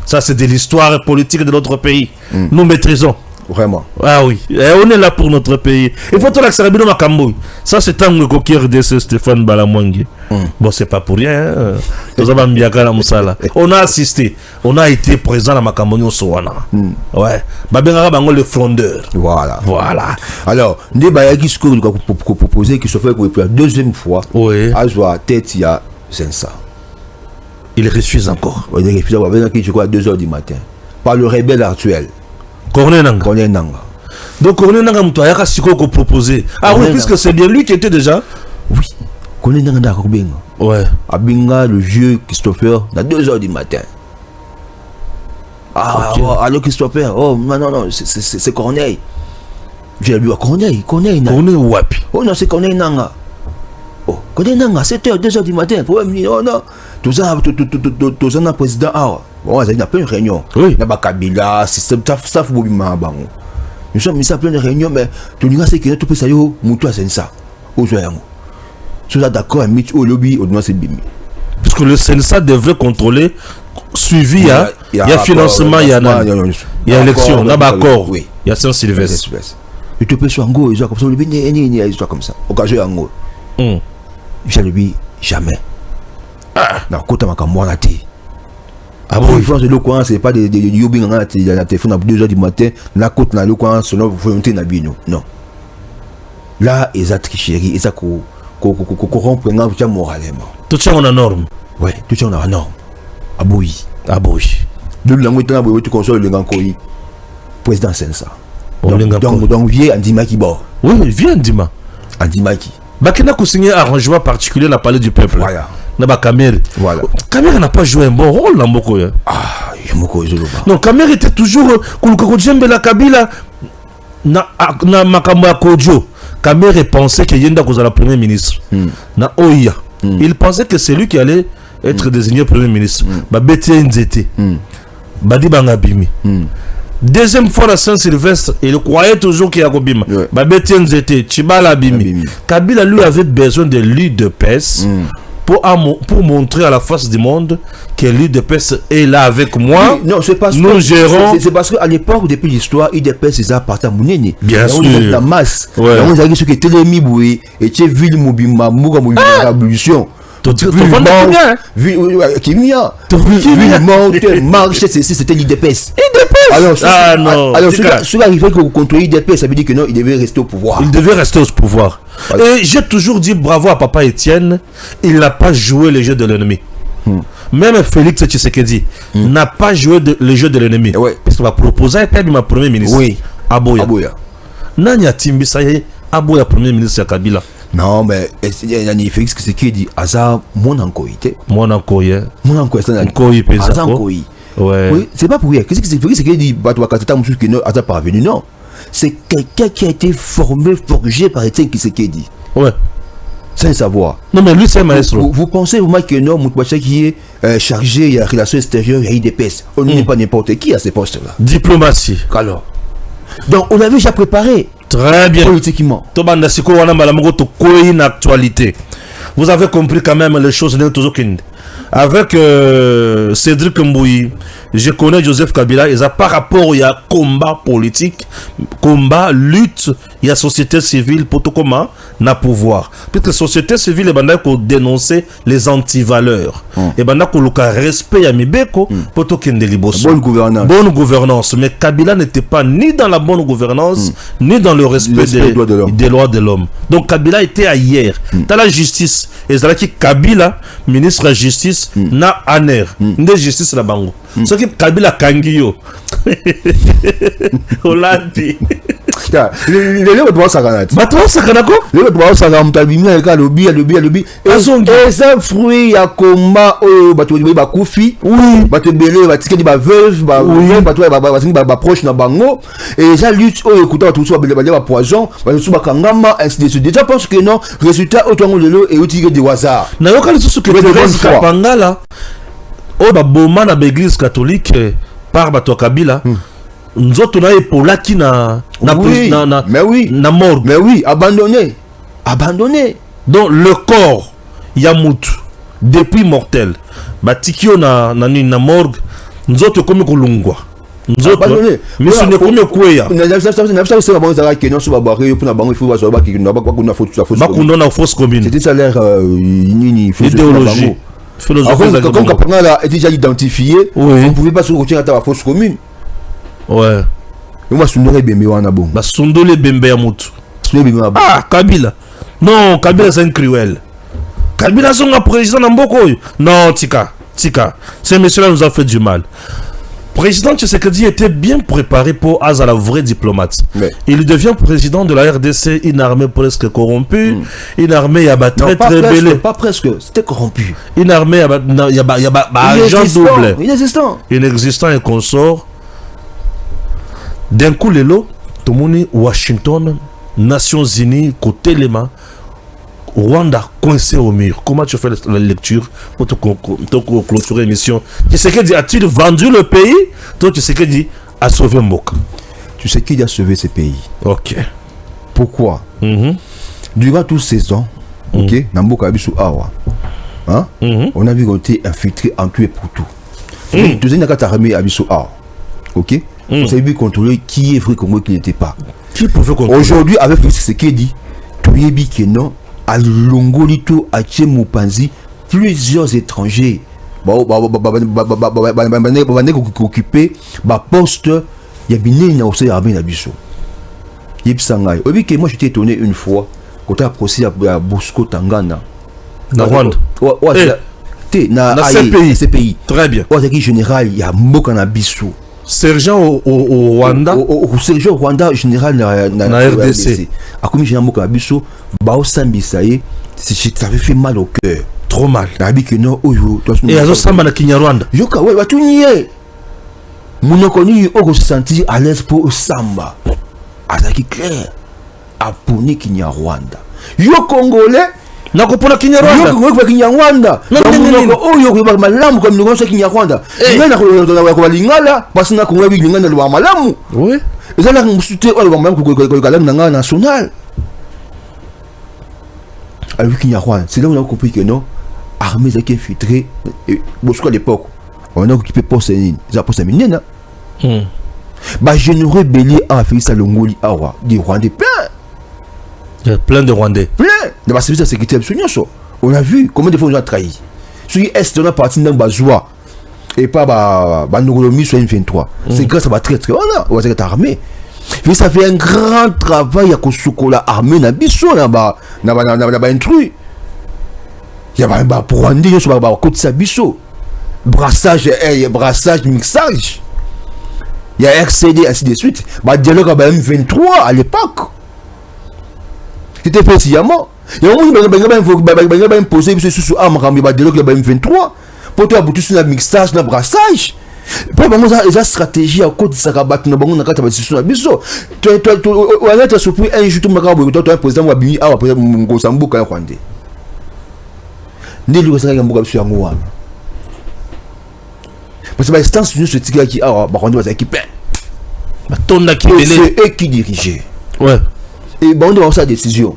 Ça c'est de l'histoire politique de notre pays. Nous maîtrisons. Vraiment. Ah oui, on est là pour notre pays. Il faut tout l'accélérer dans Makambo. Ça c'est un coquille RDC Stéphane Balamwangi. Bon, c'est pas pour rien. Nous avons bien la Moussala. On a assisté, on a été présent dans Makambo au Sowana. Ouais. Babengara Bango le frondeur. Voilà. Voilà. Alors, nous avons proposé qu'il se fait pour la deuxième fois. Oui. À jouer tête il y a 500. Il refuse encore. Il refuse à 2h du matin. Par le rebelle actuel. Corné Nanga. Donc Corné Nanga Moutoyaka Siko ko proposé. Ah oui, puisque c'est bien lui qui était déjà. Oui. Corné Nanga Dakobinga. Ouais. Abinga le vieux Christopher à 2h du matin. Ah okay. Allô Christopher. Oh non, c'est Corneille. J'ai lu à Corneille Wapi. Oh non, c'est Corneille Nanga. Oh, Corneille Nanga 7h 2h du matin. Pour me oh non. Tout ça président ah. Bon, il y a plein de réunions. Oui. Il y a Kabila, système, ça faut bien bango. Nous sommes mis à plein de réunions, mais tout le monde sait que tout peut ça yo, moutou c'est ça. Aux joyaux. Sur ça d'accord, un mythe au lobby, au moins c'est bimi. Puisque le Sensa devrait contrôler, suivi, il y a financement, il y a élection, il y a accord, il y a Saint-Sylvestre. Et tu peux sur un go, ils ont comme ça, le bini, il y a histoire comme ça. Occasion un go. Je le dis jamais. Non, côté ma camoirati. Ah bon, France de l'Ocoin, c'est pas des yobing à la téléphone à 2h du matin, la côte dans l'Ocoin, selon volonté Nabino. Non. Là, ils ont tricherie, ils ont corrompre moralement. Tout ça, on a norme. Ouais, tout ça, on a norme. Aboui. De l'angle de la tu consoles le Gankoi. Président Sensa. Donc, vieux Andimaki Bor. Oui, vieux Andima. Andimaki. Bakena a signé un arrangement particulier dans le palais du peuple. Voilà. Kamer. Voilà. Kamer n'a pas joué un bon rôle dans Moko. Ah, Moko non, Kamer était toujours la Kabila na Makambo Kodjo. Kamer pensait que Yenda Koza la premier ministre. Na Oya. Il pensait que c'est lui qui allait être désigné premier ministre. Ba Beti Nzete. Badi Bangabimi. Deuxième fois à Saint-Sylvestre, il croyait toujours qu'il y a Kobima. Ba Beti Nzete, Chibala Bimi. Kabila lui avait besoin de l'UDPS. Pour montrer à la face du monde que l'UDPS est là avec moi. Oui, non, c'est parce nous gérons. C'est parce qu'à l'époque, depuis l'histoire, l'UDPS est parti à Mouneni. Bien sûr. La masse. On a dit que c'était les Miboué et que ville Moubima, Moubima, révolution. C'était l'IDPS. Alors, cela arrivait que vous contrôlez l'IDPS, ça veut dire que non, il devait rester au pouvoir. Il devait rester au pouvoir. Et j'ai toujours dit bravo à Papa Etienne, il n'a pas joué le jeu de l'ennemi. Même Félix Tshisekedi n'a pas joué le jeu de l'ennemi. Parce qu'il va proposer à ma premier ministre. Oui. Aboya. Nanya Timbisaye, Aboya premier ministre Kabila. Non, mais il y a Félix qui dit Aza mon encoïté. Mon encoïté. Mon encoïté. Oui, c'est pas pour rien. Qu'est-ce que c'est Félix qui dit Batouakatata Moussou qui n'est pas parvenu? Non. C'est quelqu'un qui a été formé, forgé par Etienne Tshisekedi. Ouais. Sans savoir. Non, mais lui, c'est un maestro. Vous pensez au que non, Moutouacha qui est chargé, il y a relations extérieures, il y a IDPS. On n'est pas n'importe qui à ces postes-là. Diplomatie. Alors. Donc, on l'avait déjà préparé. Très bien. Politiquement. Une actualité. Vous avez compris quand même les choses. Avec Cédric Mbouyi, je connais Joseph Kabila, et ça par rapport il y a combat politique, combat, lutte, il y a société civile pour tout comment na pouvoir. Puisque la société civile est pour dénoncer les antivaleurs. Et pour le respect à Mibeko pour tout bonne gouvernance. Bonne gouvernance. Mais Kabila n'était pas ni dans la bonne gouvernance, ni dans le respect des lois de l'homme. Donc Kabila était ailleurs. Dans la justice, et c'est là que Kabila, ministre de la justice, na aner. Nde justice la bango. Ce qui Kabila Kangio. Hollande. Les droits saganat. Bato sakanako. Les droits saganat tabimia ka lobby. Et ça fruit ya combat bato ba kufi. Oui. Bato belé ba tikedi ba veuve ba ba proche na bango et ça lutte écoutant tout ça ba poison ba tout ba kangama ainsi de suite. Déjà pense que non résultat autant lelo et outil de hasard. Na yo kali susu que Thérèse Kapangala o ba boma na l'église catholique par bato Kabila. Nzoto na epolaki na morgue. Mais oui, abandonné. Donc le corps Yamutu depuis mortel batikio na morgue nzoto komi kolungwa nzoto mais ce n'est komi kweya na fausse commune c'était ça l'air idéologie philosophie comme Kapangala est déjà identifié on pouvait pas se retirer à la fausse commune. Ouais. Moi Sundole Bembe wana bon. Ba Sundole Bembe ya mutu. Ah, Kabila. Non, Kabila c'est un cruel. Kabila c'est un président na mboko. Non, tika. Ces messieurs-là nous ont fait du mal. Président Tshisekedi était bien préparé pour à la vraie diplomate. Mais il devient président de la RDC, une armée presque corrompue, une armée très belle. Pas presque, c'était corrompu. Une armée agent double. Inexistant et consort. D'un coup, lelo, tout le monde Washington, Nations Unies, côté Lema, Rwanda coincé au mur. Comment tu fais la lecture pour te clôturer l'émission? Tshisekedi a-t-il vendu le pays? Toi, Tshisekedi a sauvé Mboka. Tshisekedi a sauvé ce pays. Ok. Pourquoi? Durant tous ces ans, ok, Namboka Abisu Awa, on a vu qu'on était infiltré en tout et pour tout. Tous les gens armé Abisu Awa, ok. Vous avez vu contrôler qui est vrai Congo qui n'était pas. Qui pouvait contrôler? Aujourd'hui, avec ce qu'il dit, Touyebi Kenon, à Longolito, à Tchemupanzi, plusieurs étrangers occupé poste, il y a bien aussi armé na biso. Yepsangai. Moi j'étais étonné une fois quand on a procès à Bosco Tangana. Na Rwanda. Na CPI. Très bien. Au général, il y a Moka na biso. Sergent au Rwanda. Au sergent au Rwanda, général na RDC. A comme général Moka na biso, Bao Sambisaye, ça avait fait mal au cœur. Trop mal. Et à Samba na Kinyarwanda. Yoka, ouais, tu n'y es. Mon connu, on se sentit à l'aise pour Samba. Azaki clair. A Poni Kinyarwanda. Yo Congolais. Nakopona Kinyarwanda. Yo Kinyarwanda. Oh yo ko malamu comme nous sommes Kinyarwanda. Nga na ko lingala parce na ko ngabi lingana lo malamu. Oui. Ils allaient me soutenir au malamu ko kala na national. Alors Kinyarwanda, c'est là où on a compris que non, armée qui est infiltrée, Bosco à l'époque, on a occupé poste ils a poste minena. Bah j'aimerais bélier en Afrique Salongoli awa, des Rwandais plein de Rwandais. Plein de la service de sécurité absolument. On a vu comment des fois on a trahi. Sur est on a parti dans Bazoua et pas Bandogolomi sur M23. C'est grâce à ma très on a cette armée. Mais ça fait un grand travail à Kosukola armée na biso na intrus. Il y a ba pour Rwandais sur ba côté sa biso. Brassage mixage. Il y a RCD ainsi de suite. Ba dialogue à M23 à l'époque. C'était fait sciemment. Il y a un moment où imposer sous arme ba dialogue à M23 pour toi aboutir sur la mixage na brassage. Pour moi ça stratégie à côté de ça rabat na bango na kata ba sur na biso. Toi on a été surpris un jour tout makabo toi président wa bini awa président Ngosambuka Rwandais. Neli ko mbuka biso yango wana. Parce que l'instance nous se tire qui a Rwanda va équiper. C'est eux qui dirigeaient. Ouais. Et bon on sa décision.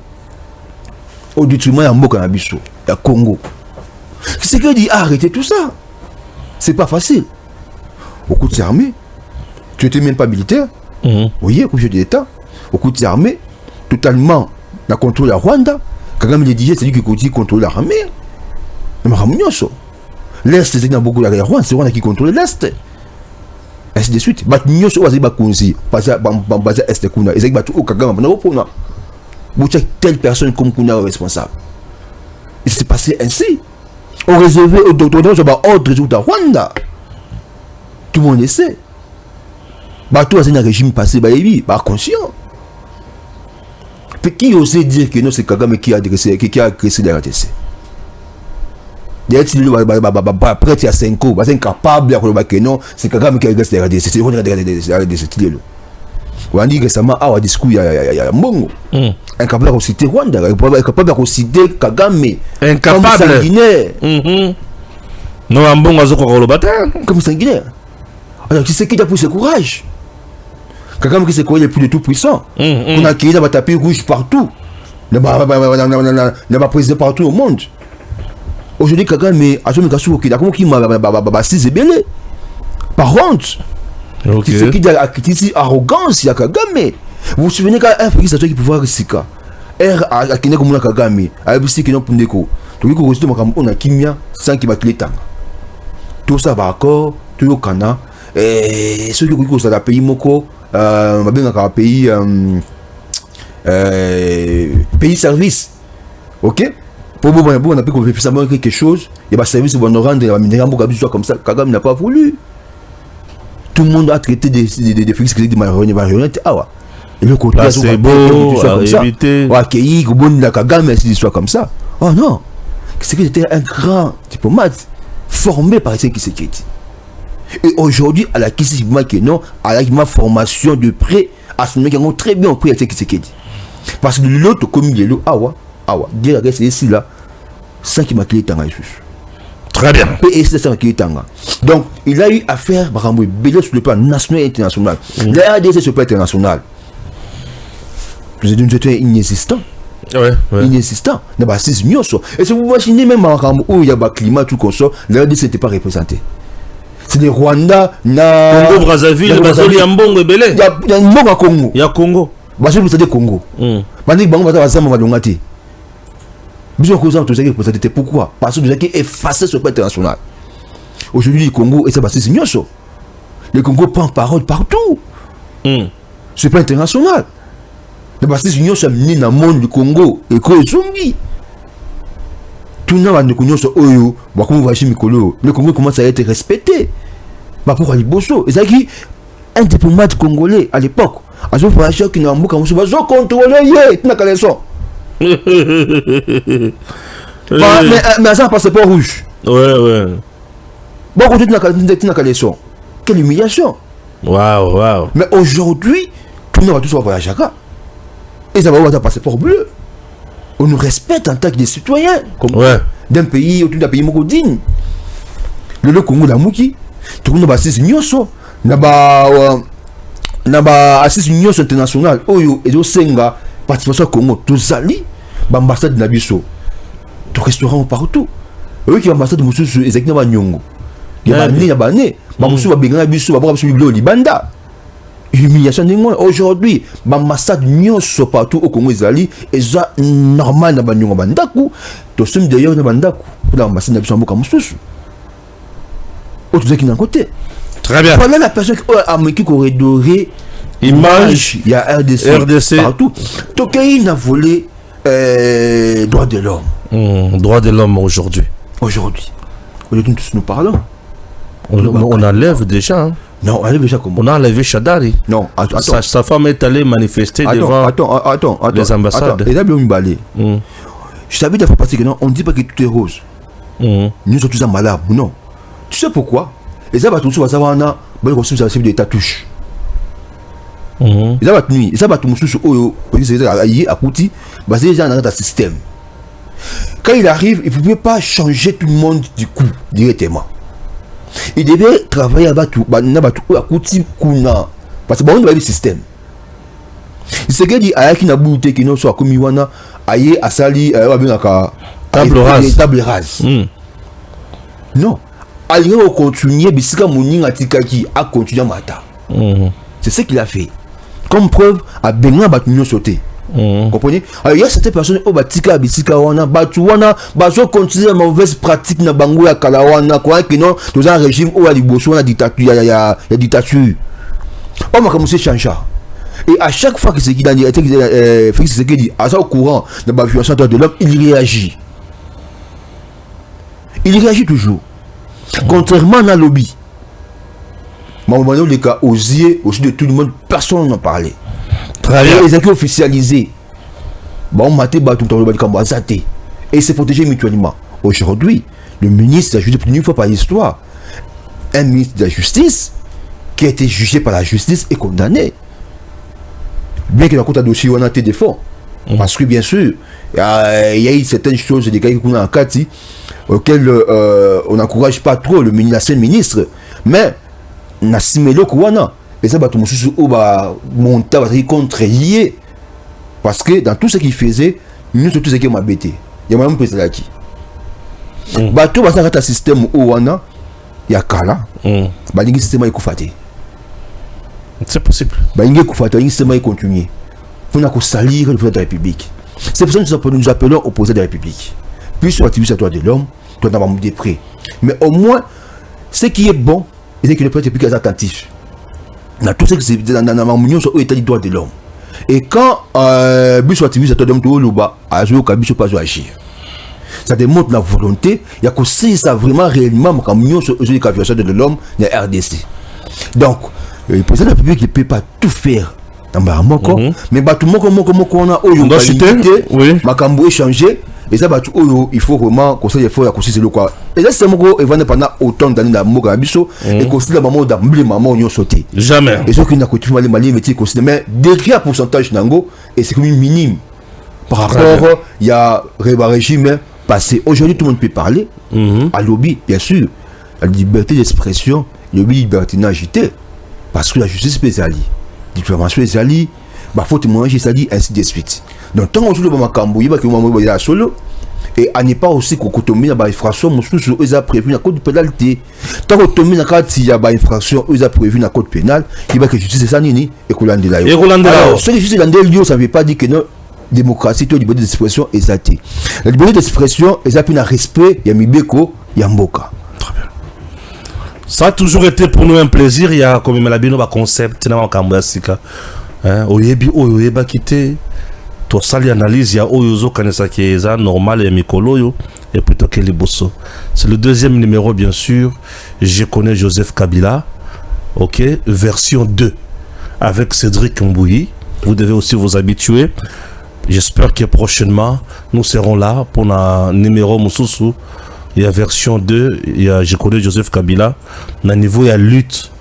Au détriment ya mboka na biso, ya Congo. C'est que dit arrêtez tout ça. C'est pas facile. Au coup de armée, tu n'étais même pas militaire. Oui, au chef d'État. Au coup de armée, totalement na contrôle la Rwanda. Kagame le disait, c'est lui qui contrôle l'armée. L'Est, c'est beaucoup la Rwanda, c'est Rwanda qui contrôle l'Est. Ainsi de suite. Batnyo so wazi bakunzi, baza Est kuna, ezaki batu o Kagame na opona. Boucha telle personne comme kuna responsable. Il s'est passé ainsi. On réservait au docteur sur ordre de Rwanda. Tout le monde le sait. Tout un régime passé, conscient. Qui osait dire que non, c'est Kagame qui a agressé la RDC? Après, il y a 5 ans, c'est incapable de dire que non, c'est Kagame qui a agressé la RDC. C'est la RDC. On a dit récemment, à discours, il y a Mongo. Incapable de citer Rwanda, incapable de citer Kagame. Incapable. Comme sanguinaire. Non, un bon oiseau qu'on le bataille. Comme sanguinaire. Alors, qui c'est qui a pris ce courage? Kagame qui se croyait le plus de tout puissant. On a créé des tapis rouges partout. Il n'y a pas président partout au monde. Aujourd'hui, Kagame a son micro qui m'a belé. Par honte. C'est qui a critiqué arrogance, il y a Kagame. Vous vous souvenez qu'un Félix qui pouvoir Sika. A Kenya comme on Kagame. A Bisi qui n'ont pas de déco. Tout ce que on a Kimia sans qu'il va clé tanga. Tout ça va encore, tout au Cana. Et ceux qui ont pays Moko. Pays pays service, ok. Pour vous on a pu faire quelque chose. Il y a un service qui va nous rendre comme ça. Kagame n'a pas voulu. Tout le monde a traité des fixes des marionnettes. Et le côté c'est beau, éviter. Accueillir la Kagame, c'est soit comme ça. Oh non, c'est que c'était un grand diplomate formé par ceux qui s'est dit. Et aujourd'hui, à la question que non, à la formation de près, à ce moment qui ont très bien compris à ce qui s'est dit. Parce que l'autre, comme il est là, dire que c'est ici là, sans qu'il m'a créé tant à très bien. Et c'est ça qui est tanga. Donc, il a eu à faire sur le plan national et international. La RDC sur le plan international. Vous êtes inexistant. Ouais. Inexistant. Il y a 6 millions. Et si vous imaginez même où il y a un climat, tout comme ça, la RDC n'était pas représentée. C'est des Rwanda, Congo, Brazzaville, il y a un bon rebelle. Il y a un bon à Congo. Il y a Congo. C'est des Congo. Pourquoi? Parce que vous avez effacé ce plan international. Aujourd'hui, le Congo, et ça va se signer. Le Congo prend parole partout. Ce plan international. Le Bassis Union s'est mené dans le monde du Congo et que Zungi. Tout le monde a connu ce Oyo, le Congo commence à être respecté. Pourquoi les Bosso? Et c'est qui un diplomate congolais à l'époque. À ce moment-là, qui n'a pas contrôlé, n'a qu'à leçon. Mais ça passe pas rouge. Ouais. Bon, on dit n'a qu'à leçon. Quelle humiliation. Waouh. Mais aujourd'hui, tout le monde va tous avoir Jaka. Et ça va avoir un passeport bleu. On nous respecte en tant que citoyens. D'un pays, autour d'un pays digne. Le Congo, la Mouki, tout le monde va s'y nyoso. N'a assise union internationale. Oyo, et au Senga, participation au Congo, tous ali, l'ambassade de Nabiso. Tout restaurant partout. Eux qui l'ambassade de Moussou, exactement Nyongo. Il y a des années, Moussou va bien Nabiso, va voir Moussou Libanda. Humiliation de moi. Aujourd'hui, l'ambassade Nyonso partout au Congo, Zali, et ça, normal, dans Nyongo Bandaku, tout ce d'ailleurs dans Bandaku, pour l'ambassade de Nabiso, Moussou. Autre qui d'un côté. Très bien. Voilà la personne qui aurait doré image. Il y a RDC partout. Tokai n'a volé droit de l'homme. Droit de l'homme aujourd'hui. Aujourd'hui, tous nous parlons. On enlève déjà. Hein. Non, on enlève déjà comment? On a enlevé Chadari. Non, attends. Sa femme est allée manifester devant les ambassades. Et là, je t'avais dit parce que non, on ne dit pas que tout est rose. Nous sommes tous en malade. Non. Tu sais pourquoi? Les abattus sont savoir on a bon consommation de l'état touche. Les abattus, les abattus sont au à Kouti, basé déjà dans un système. Quand il arrive, il ne pouvait pas changer tout le monde du coup directement. Il devait travailler à Batou, à Kouti Kuna, parce que bon, on a le système. Il se dit à qui n'a bouté qui ne soit comme Iwana, aïe à Sali, table rase. Non. Il a continué, Bissika Mouning a Tikaki a continué à Mata. C'est ce qu'il a fait. Comme preuve, à Benin Batunion sauté. Comprenez? Alors, il y a certaines personnes au Batika, Bissika Wana, Batuana, Baso continue la mauvaise pratique na Bango ya Kalawana, quoi que non, dans un régime où il y a des boissons, il y a dictature. On a commencé à changer. Et à chaque fois que c'est qui dit, Félix Tshisekedi, à ça au courant de la violence de l'homme, il réagit. Il réagit toujours. Contrairement à lobby, les cas osier aussi de tout le monde, personne n'en parlait. Très bien. Les acquis officialisés. on maté tout le et se protéger mutuellement. Aujourd'hui, le ministre a jugé pour une fois par l'histoire. Un ministre de la justice qui a été jugé par la justice et condamné. Bien qu'il y ait un dossier où on a été défendu. Parce que bien sûr, il y a eu certaines choses, des cas qu'on a en cas auxquels on n'encourage pas trop l'ancien ministre. Mais on a simulé Kouana. Et ça, tout le monde monter contre lié. Parce que dans tout ce qu'il faisait, nous sommes tous ceux qui m'ont bêté. Il y a même président qui. Tout le système où on a, il y a Kala. Le système est koufaté. C'est possible. Le système est continué. Pour nous salir le président de la République. C'est pour ça que nous appelons au président de la République. Puis sur l'activité de l'homme, tu as des prêts. Mais au moins, ce qui est bon, c'est que le président de la République est attentif. Dans tout ce qui est dans la union sur l'état du droit de l'homme. Et quand sur l'activité de l'homme, tu vas agir. Ça démontre la volonté. Il y a que si ça vraiment réellement comme union sur les violations de l'homme dans la RDC. Donc, le président de la République ne peut pas tout faire. Mais tout le monde a eu une qualité, Makambo échangé, et ça il faut vraiment conseiller il faut c'est le quoi. Et là c'est mon pendant autant d'années dans Moka Biso et considère maman d'emblée maman on sauté. Jamais. Et ce qui n'a continué les Maliens métier considère mais décrit un pourcentage nango et c'est comme minime par rapport il y a régime passé. Aujourd'hui tout le monde peut parler à lobby bien sûr la liberté d'expression, le liberté d'agiter parce que la justice spécialisée diffamation des alliés, faut témoigner des alliés, ainsi de suite. Donc, tant qu'on joue le Makambo, il va que le moment solo, et à n'est pas aussi qu'on tombe dans l'infraction, ils ont prévu la code de pénalité. Tant qu'on tombe dans la infraction, ils ont prévu la code pénale, il va que justice ça nini et qu'on l'ande là. Alors, ce que justice l'ande là, ça ne veut pas dire que non, démocratie, la liberté d'expression est athée. La liberté d'expression est appelée à respect, il y a Mibeko, il y a Mboka. Ça a toujours été pour nous un plaisir. Il y a comme la bino concept na makambo sika. Oyebi oyeba kité. To sali analyse ya oyozo kanesa ki eza normal et mikolo yo et plutôt que les bosso. C'est le deuxième numéro bien sûr. Je connais Joseph Kabila. OK, version 2 avec Cédric Mbouyi. Vous devez aussi vous habituer. J'espère que prochainement nous serons là pour un numéro Moussousou. Il y a version 2, il y a, je connais Joseph Kabila. Dans le niveau, il y a lutte